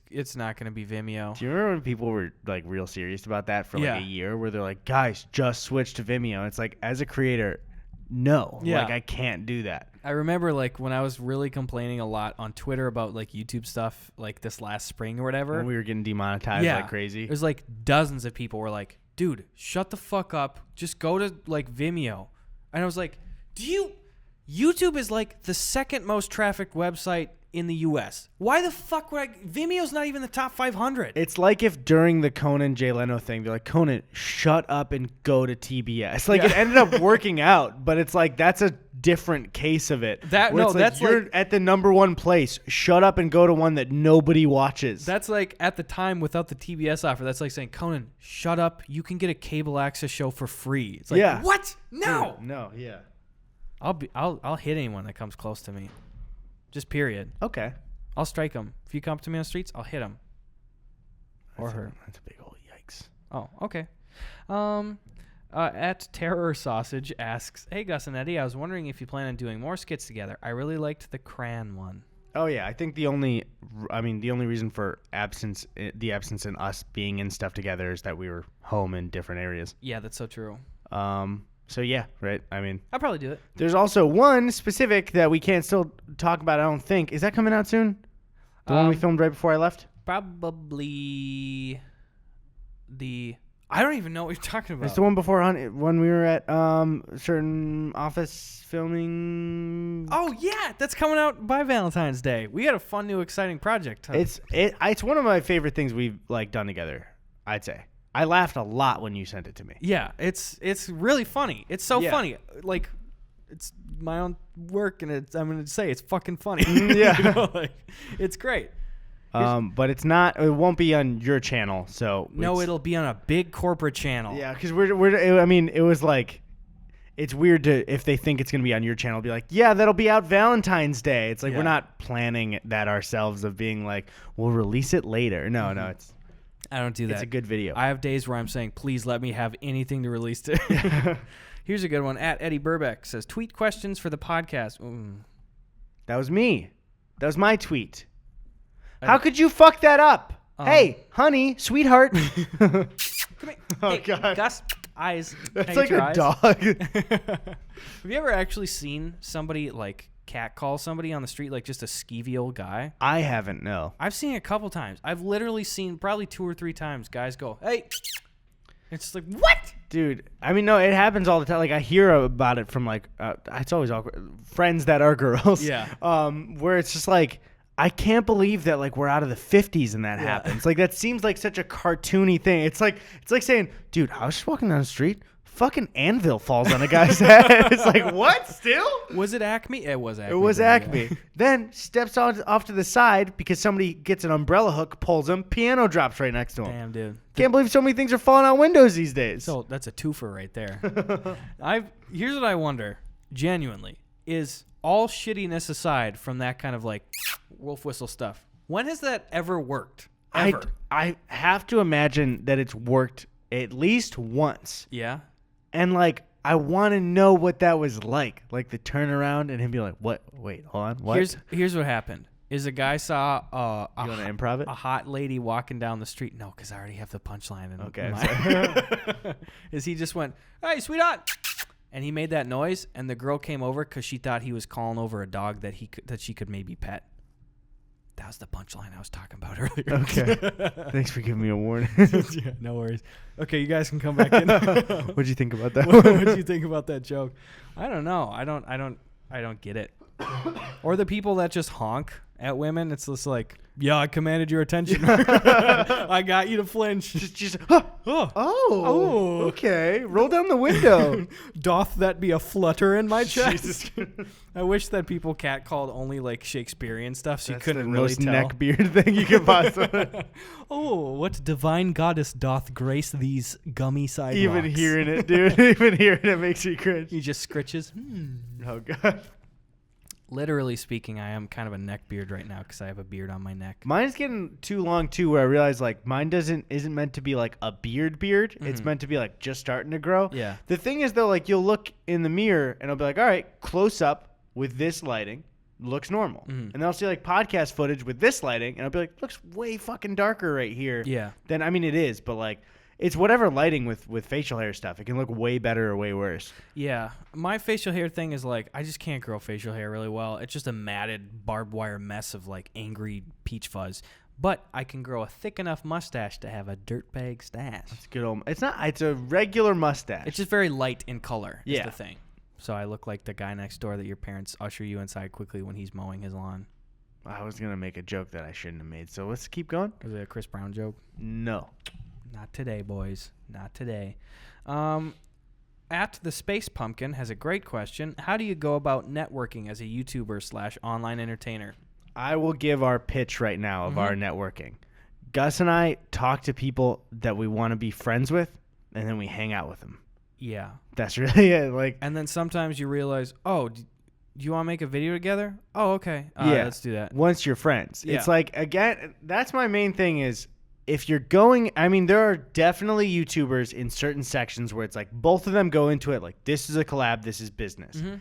It's not going to be Vimeo. Do you remember when people were like real serious about that for like a year where they're like, guys, just switch to Vimeo? It's like, as a creator, no. Yeah. Like I can't do that. I remember like when I was really complaining a lot on Twitter about like YouTube stuff like this last spring or whatever. When we were getting demonetized like crazy. There's like dozens of people were like, dude, shut the fuck up. Just go to like Vimeo. And I was like, YouTube is like the second most trafficked website in the U.S. Why the fuck would I? Vimeo's not even the top 500. It's like if during the Conan Jay Leno thing, they're like, Conan, shut up and go to TBS. Like, it ended up working out, but it's like, that's a different case of it. You're at the number one place. Shut up and go to one that nobody watches. That's like, at the time, without the TBS offer, that's like saying, Conan, shut up. You can get a cable access show for free. It's like, what? No. Dude, no, yeah. I'll hit anyone that comes close to me. Just period. Okay. I'll strike them. If you come up to me on the streets, I'll hit them. Or her. That's a big old yikes. Oh, okay. At Terror Sausage asks, hey, Gus and Eddie, I was wondering if you plan on doing more skits together. I really liked the Cran one. Oh, yeah. I think the only reason for the absence in us being in stuff together is that we were home in different areas. Yeah, that's so true. So, yeah, right? I mean, I'll probably do it. There's also one specific that we can't still talk about, I don't think. Is that coming out soon? The one we filmed right before I left? Probably I don't even know what you're talking about. It's the one before when we were at certain office filming. Oh, yeah. That's coming out by Valentine's Day. We had a fun, new, exciting project. Huh? It's one of my favorite things we've done together, I'd say. I laughed a lot when you sent it to me. Yeah, it's really funny. It's so funny. Like, it's my own work, and I'm going to say it's fucking funny. Yeah. You know, it's great. But it's not. It won't be on your channel. So no, it'll be on a big corporate channel. Yeah, because I mean, it was like, it's weird if they think it's gonna be on your channel, be like, yeah, that'll be out Valentine's Day. It's like we're not planning that ourselves of being like, we'll release it later. No, I don't do that. It's a good video. I have days where I'm saying, please let me have anything to release to. Here's a good one. At Eddie Burbeck says, tweet questions for the podcast. That was me. That was my tweet. How could you fuck that up? Hey, honey, sweetheart. Come here. Oh, hey, God. Gus, eyes. That's like a dog. Have you ever actually seen somebody like catcall somebody on the street, like just a skeevy old guy? I haven't, no. I've seen it a couple times. I've literally seen probably 2 or 3 times guys go, hey. It's just like, what? Dude, I mean, no, it happens all the time. Like, I hear about it from, like, it's always awkward. Friends that are girls. Yeah. Where it's just like, I can't believe that, like, we're out of the 50s and that happens. Like, that seems like such a cartoony thing. It's like saying, dude, I was just walking down the street. Fucking anvil falls on a guy's head. It's like, what? Still? Was it Acme? It was Acme. It was Acme. Yeah. Then steps off to the side because somebody gets an umbrella hook, pulls him, piano drops right next to him. Damn, dude. Can't believe so many things are falling out windows these days. So that's a twofer right there. Here's what I wonder, genuinely, is all shittiness aside from that kind of like wolf whistle stuff, when has that ever worked? Ever? I have to imagine that it's worked at least once. Yeah. And, like, I want to know what that was like the turnaround and him be like, what? Wait, hold on. What? Here's what happened. Is a guy saw you want to improv it? A hot lady walking down the street. No, because I already have the punchline. Okay. Is he just went, hey, sweetheart. And he made that noise, and the girl came over because she thought he was calling over a dog that she could maybe pet. That was the punchline I was talking about earlier. Okay. Thanks for giving me a warning. Yeah, no worries. Okay, you guys can come back in. What'd you think about that? What'd you think about that joke? I don't know. I don't get it. Or the people that just honk at women. It's just like, yeah, I commanded your attention. I got you to flinch. Just okay. Roll down the window. Doth that be a flutter in my chest? I wish that people catcalled only like Shakespearean stuff, so that's you couldn't the really most tell. neck beard thing you could possibly. Oh, what divine goddess doth grace these gummy sidewalks? Even hearing it, dude. Even hearing it makes me cringe. He just scritches. Oh God. Literally speaking, I am kind of a neck beard right now because I have a beard on my neck. Mine's getting too long too, where I realize like mine isn't meant to be like a beard. Mm-hmm. It's meant to be like just starting to grow. Yeah. The thing is though, like you'll look in the mirror and I'll be like, all right, close up with this lighting, looks normal. Mm-hmm. And then I'll see like podcast footage with this lighting, and I'll be like, looks way fucking darker right here. Yeah. Then I mean it is, but like. It's whatever lighting with facial hair stuff. It can look way better or way worse. Yeah. My facial hair thing is like, I just can't grow facial hair really well. It's just a matted barbed wire mess of like angry peach fuzz. But I can grow a thick enough mustache to have a dirtbag stash. It's good old. It's a regular mustache. It's just very light in color is the thing. So I look like the guy next door that your parents usher you inside quickly when he's mowing his lawn. I was going to make a joke that I shouldn't have made, so let's keep going. Was it a Chris Brown joke? No. Not today, boys. Not today. At the Space Pumpkin has a great question. How do you go about networking as a YouTuber / online entertainer? I will give our pitch right now of our networking. Gus and I talk to people that we want to be friends with, and then we hang out with them. Yeah. That's really it. Like, and then sometimes you realize, oh, do you want to make a video together? Oh, okay. Yeah. Let's do that. Once you're friends. Yeah. It's like, again, that's my main thing is if you're going, I mean, there are definitely YouTubers in certain sections where it's like both of them go into it like, this is a collab, this is business. Mm-hmm.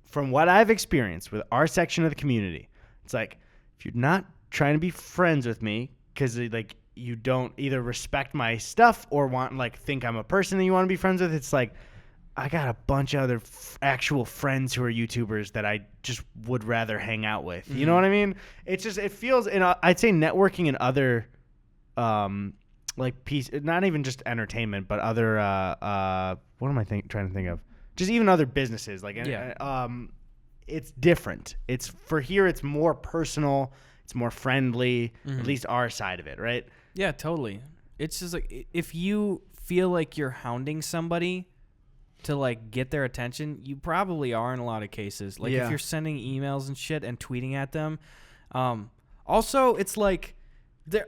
From what I've experienced with our section of the community, it's like, if you're not trying to be friends with me because like you don't either respect my stuff or want like think I'm a person that you want to be friends with, it's like I got a bunch of other actual friends who are YouTubers that I just would rather hang out with. Mm-hmm. You know what I mean? It's just it feels, and I'd say networking in other like piece, not even just entertainment, but other what am I trying to think of? Just even other businesses like it's different. It's for here. It's more personal. It's more friendly. At least our side of it, right? Yeah, totally. It's just like if you feel like you're hounding somebody to like get their attention, you probably are in a lot of cases. Like if you're sending emails and shit and tweeting at them. Also, it's like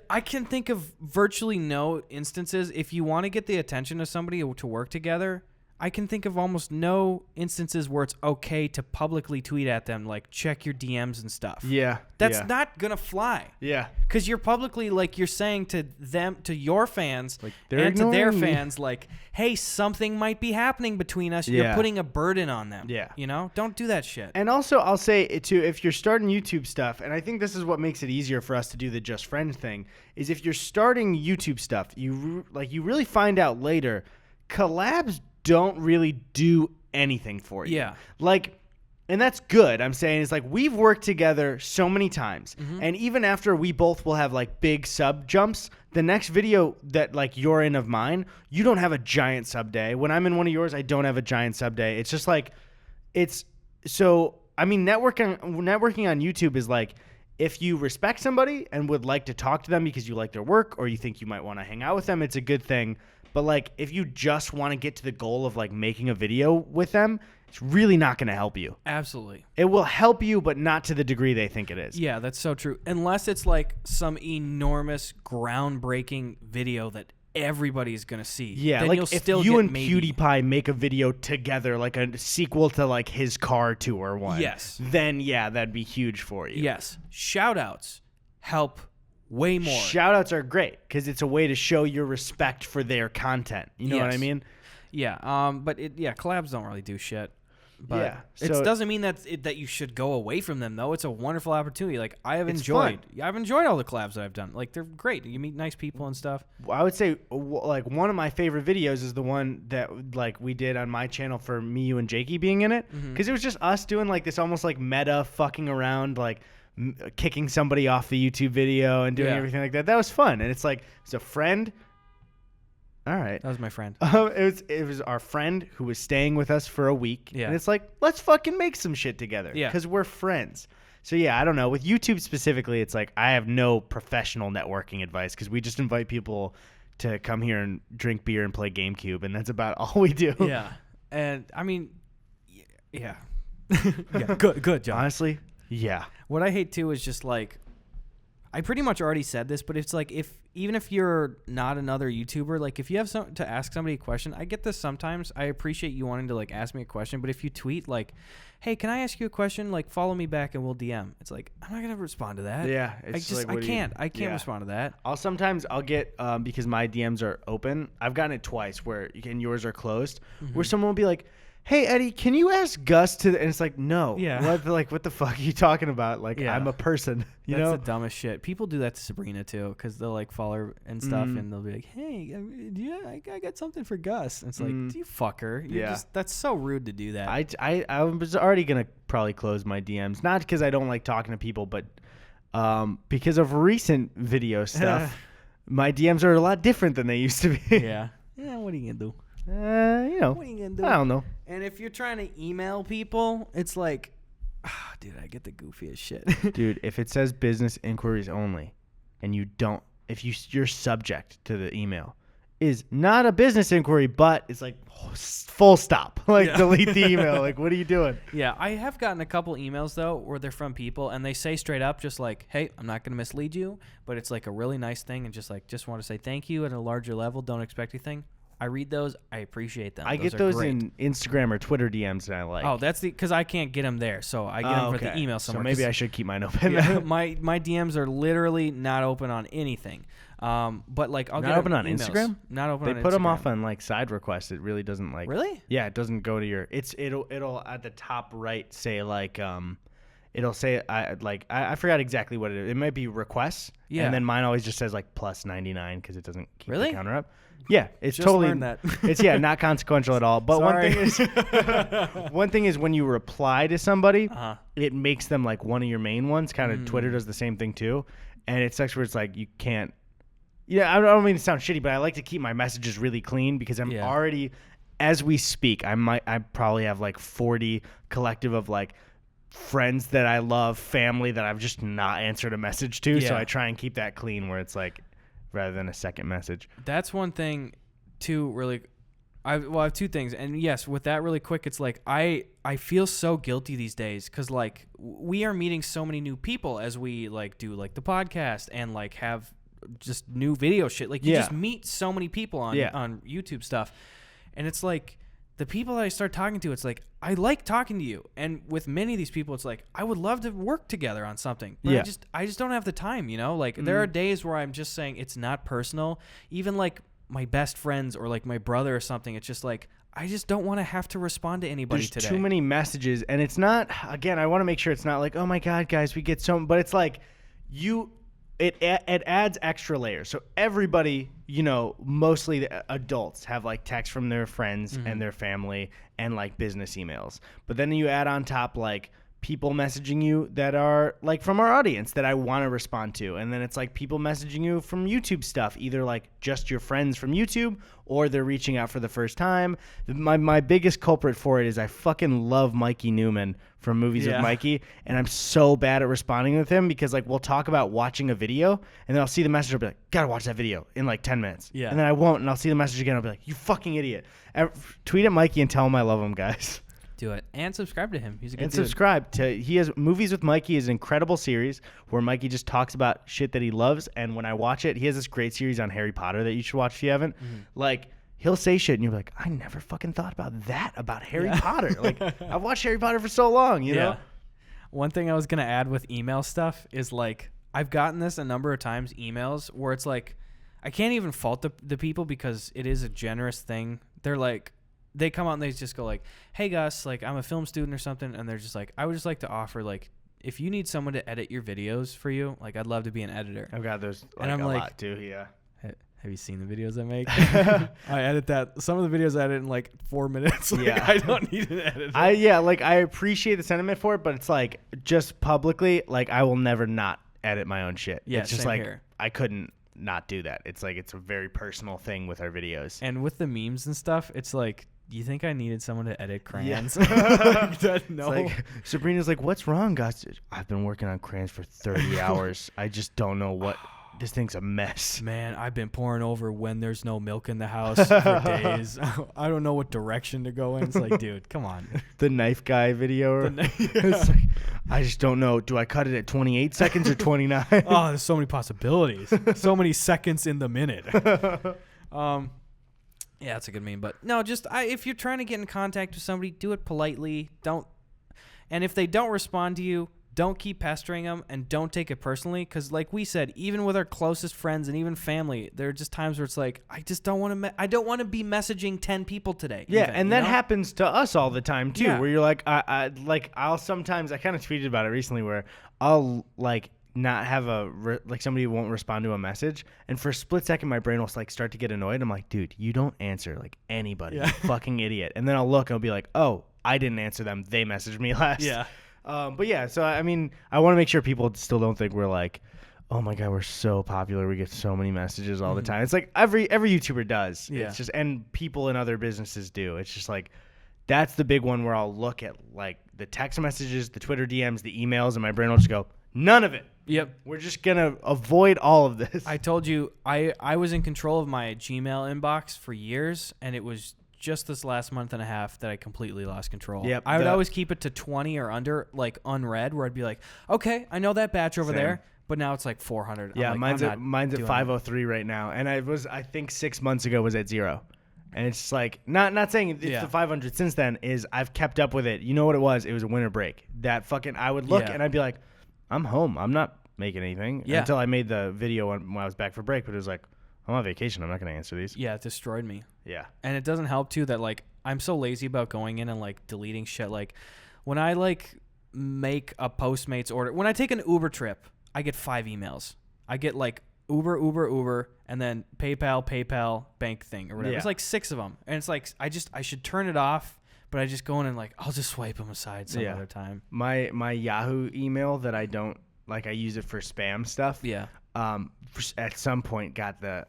I can think of virtually no instances if you want to get the attention of somebody to work together. I can think of almost no instances where it's okay to publicly tweet at them, like check your DMs and stuff. Yeah. That's not going to fly. Yeah. Because you're publicly, like, you're saying to them, to your fans, like, and to their fans, like, hey, something might be happening between us. You're putting a burden on them. Yeah. You know? Don't do that shit. And also, I'll say, too, if you're starting YouTube stuff, and I think this is what makes it easier for us to do the Just Friend thing, is if you're starting YouTube stuff, you really find out later, collabs don't really do anything for you. Yeah. Like, and that's good. I'm saying is like we've worked together so many times. And even after we both will have like big sub jumps, the next video that like you're in of mine, you don't have a giant sub day. When I'm in one of yours, I don't have a giant sub day. It's just like it's so I mean networking on YouTube is like if you respect somebody and would like to talk to them because you like their work or you think you might want to hang out with them, it's a good thing. But, like, if you just want to get to the goal of, like, making a video with them, it's really not going to help you. Absolutely. It will help you, but not to the degree they think it is. Yeah, that's so true. Unless it's, like, some enormous, groundbreaking video that everybody's going to see. Yeah, then like, you'll if still you and maybe. PewDiePie make a video together, like a sequel to, like, his car tour one. Yes. Then, yeah, that'd be huge for you. Yes. Shout-outs help way more. Shout-outs are great because it's a way to show your respect for their content. You know what I mean? Yeah. But collabs don't really do shit. But yeah, it doesn't mean that you should go away from them though. It's a wonderful opportunity. Like I've enjoyed all the collabs that I've done. Like they're great. You meet nice people and stuff. I would say like one of my favorite videos is the one that like we did on my channel for me, you, and Jakey being in it because it was just us doing like this almost like meta fucking around like. Kicking somebody off the YouTube video and doing everything like that. That was fun. And it's like, it's a friend. All right. That was my friend. It was our friend who was staying with us for a week. Yeah. And it's like, let's fucking make some shit together. Yeah. Because we're friends. So yeah, I don't know. With YouTube specifically, it's like, I have no professional networking advice because we just invite people to come here and drink beer and play GameCube. And that's about all we do. Yeah. And I mean, yeah. Yeah. Good, John. Honestly. Yeah. What I hate too is just like, I pretty much already said this, but it's like even if you're not another YouTuber, like if you have to ask somebody a question, I get this sometimes. I appreciate you wanting to like ask me a question, but if you tweet like, "Hey, can I ask you a question?" Like follow me back and we'll DM. It's like I'm not gonna respond to that. Yeah, I can't respond to that. I'll get because my DMs are open. I've gotten it twice where yours are closed, where someone will be like, "Hey Eddie, can you ask Gus to?" And it's like, no. Yeah. What the fuck are you talking about? Like, I'm a person. That's the dumbest shit. People do that to Sabrina too, because they'll like follow her and stuff, and they'll be like, "Hey, I got something for Gus." And it's like, do you fucker? That's so rude to do that. I was already gonna probably close my DMs, not because I don't like talking to people, but because of recent video stuff. My DMs are a lot different than they used to be. Yeah. What are you gonna do? What are you gonna do? I don't know. And if you're trying to email people, it's like, dude, I get the goofiest shit. Dude, if it says business inquiries only, and your subject to the email is not a business inquiry, but it's like full stop, delete the email. Like, what are you doing? Yeah, I have gotten a couple emails though where they're from people and they say straight up just like, hey, I'm not going to mislead you, but it's like a really nice thing and just want to say thank you at a larger level. Don't expect anything. I read those. I appreciate them. I get those in Instagram or Twitter DMs that I like. Oh, that's because I can't get them there, so I get them for the email somewhere. So maybe I should keep mine open. Yeah, my DMs are literally not open on anything. But like I'll not get open on emails. Instagram. Not open on Instagram. They put them off on like side requests. It really doesn't like. Really? Yeah, it doesn't go to your. It'll at the top right say like it'll say I forgot exactly what it is. It might be requests. Yeah. And then mine always just says like plus 99 because it doesn't keep Really? the counter up. Yeah, it's Just totally learned that. It's not consequential at all. But one thing is when you reply to somebody, it makes them like one of your main ones. Kind of Twitter does the same thing too, and it sucks where it's like you can't. Yeah, I don't mean to sound shitty, but I like to keep my messages really clean because I'm already, as we speak, I probably have like 40 collective of like friends that I love, family that I've just not answered a message to. So I try and keep that clean where it's like. Rather than a second message. That's one thing, too, really. I have two things. And, yes, with that really quick, it's like I feel so guilty these days because, like, we are meeting so many new people as we, like, do, like, the podcast and, like, have just new video shit. Like, you just meet so many people on YouTube stuff. And it's like the people that I start talking to, it's like, I like talking to you. And with many of these people, it's like, I would love to work together on something. But I just don't have the time, you know? Like, there are days where I'm just saying it's not personal. Even, like, my best friends or, like, my brother or something, it's just like, I just don't want to have to respond to anybody today. There's too many messages. And it's not, again, I want to make sure it's not like, oh, my God, guys, we get so, but it's like, it adds extra layers. So everybody, mostly the adults have like texts from their friends and their family and like business emails. But then you add on top like people messaging you that are like from our audience that I want to respond to. And then it's like people messaging you from YouTube stuff, either like just your friends from YouTube or they're reaching out for the first time. My biggest culprit for it is I fucking love Mikey Newman from Movies with Mikey. And I'm so bad at responding with him because like we'll talk about watching a video and then I'll see the message. I'll be like, gotta watch that video in like 10 minutes. Yeah. And then I won't. And I'll see the message again. I'll be like, you fucking idiot. Tweet at Mikey and tell him I love him, guys. Do it and subscribe to him. He's a good dude. And subscribe to he has Movies with Mikey is an incredible series where Mikey just talks about shit that he loves. And when I watch it, he has this great series on Harry Potter that you should watch if you haven't. Like he'll say shit and you're like, I never fucking thought about that about Harry Potter. Like I've watched Harry Potter for so long, you know? One thing I was gonna add with email stuff is like I've gotten this a number of times, emails where it's like I can't even fault the people because it is a generous thing. They're like they come out and they just go like, hey Gus, like I'm a film student or something, and they're just like, I would just like to offer like if you need someone to edit your videos for you, like I'd love to be an editor. I've got those like, and I'm a like, lot too, yeah. Have you seen the videos I make? I edit that. Some of the videos I edit in like 4 minutes. Like, I don't need an editor. I appreciate the sentiment for it, but it's like just publicly, like I will never not edit my own shit. Yeah, it's just same like here. I couldn't not do that. It's like it's a very personal thing with our videos. And with the memes and stuff, it's like, do you think I needed someone to edit crayons? No. Like, Sabrina's like, what's wrong, Gus? I've been working on crayons for 30 hours. I just don't know what. This thing's a mess. Man, I've been pouring over when there's no milk in the house for days. I don't know what direction to go in. It's like, dude, come on. The knife guy video. It's like, I just don't know. Do I cut it at 28 seconds or 29? Oh, there's so many possibilities. So many seconds in the minute. Yeah, that's a good meme. But no, just if you're trying to get in contact with somebody, do it politely. And if they don't respond to you, don't keep pestering them and don't take it personally. Because like we said, even with our closest friends and even family, there are just times where it's like, I just don't want to. I don't want to be messaging 10 people today. Yeah, even, and that happens to us all the time too. Yeah. Where you're like, I'll sometimes I kind of tweeted about it recently where I'll like not have like somebody won't respond to a message, and for a split second my brain will like start to get annoyed. I'm like, dude, you don't answer like anybody, you fucking idiot. And then I'll look and I'll be like, oh, I didn't answer them. They messaged me last. Yeah. But yeah, so I mean, I want to make sure people still don't think we're like, oh my God, we're so popular. We get so many messages all the time. It's like every YouTuber does. Yeah. It's just, and people in other businesses do. It's just like, that's the big one where I'll look at like the text messages, the Twitter DMs, the emails, and my brain will just go, none of it. Yep. We're just going to avoid all of this. I told you I was in control of my Gmail inbox for years, and it was just this last month and a half that I completely lost control. Yep, I would always keep it to 20 or under, like unread, where I'd be like, okay, I know that batch over there, but now it's like 400. Yeah, I'm like, mine's at 503 right now, and I think 6 months ago was at 0. And it's just like, not saying it's the 500 since then, is I've kept up with it. You know what it was? It was a winter break. That fucking, I would look and I'd be like, I'm home. I'm not making anything. Yeah. Until I made the video when I was back for break, but it was like, I'm on vacation. I'm not going to answer these. Yeah, it destroyed me. Yeah. And it doesn't help too that like I'm so lazy about going in and like deleting shit. Like when I like make a Postmates order, when I take an Uber trip, I get 5 emails. I get like Uber, and then PayPal, bank thing or whatever. Yeah. It's like 6 of them. And it's like, I should turn it off, but I just go in and like, I'll just swipe them aside some other time. My Yahoo email that I don't, like I use it for spam stuff. Yeah. At some point got the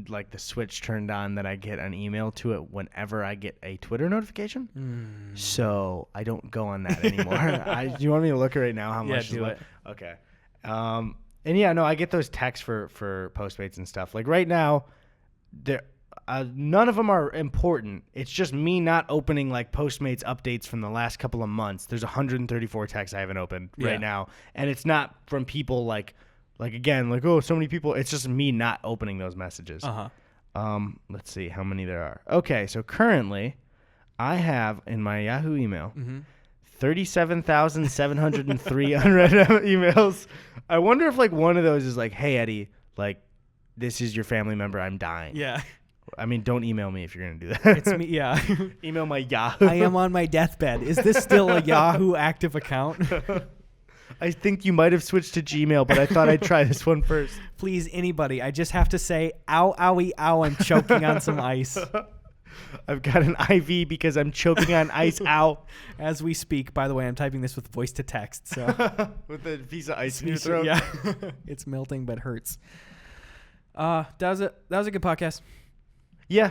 like the switch turned on that I get an email to it whenever I get a Twitter notification. So I don't go on that anymore. Do you want me to look right now how much? Yeah, do it. Okay. And yeah, no, I get those texts for Postmates and stuff. Like right now, there none of them are important. It's just me not opening like Postmates updates from the last couple of months. There's 134 texts I haven't opened right now, and it's not from people like again, like, oh, so many people. It's just me not opening those messages. Let's see how many there are. Okay, so currently, I have in my Yahoo email 37,703 unread emails. I wonder if like one of those is like, hey Eddie, like this is your family member. I'm dying. Yeah. I mean, don't email me if you're gonna do that. It's me. Yeah. Email my Yahoo. I am on my deathbed. Is this still a Yahoo active account? I think you might have switched to Gmail, but I thought I'd try this one first. Please, anybody. I just have to say, ow, owie, ow, I'm choking on some ice. I've got an IV because I'm choking on ice. Ow. As we speak, by the way, I'm typing this with voice to text. So with a piece of ice in your throat. Yeah. It's melting, but hurts. That was a good podcast. Yeah.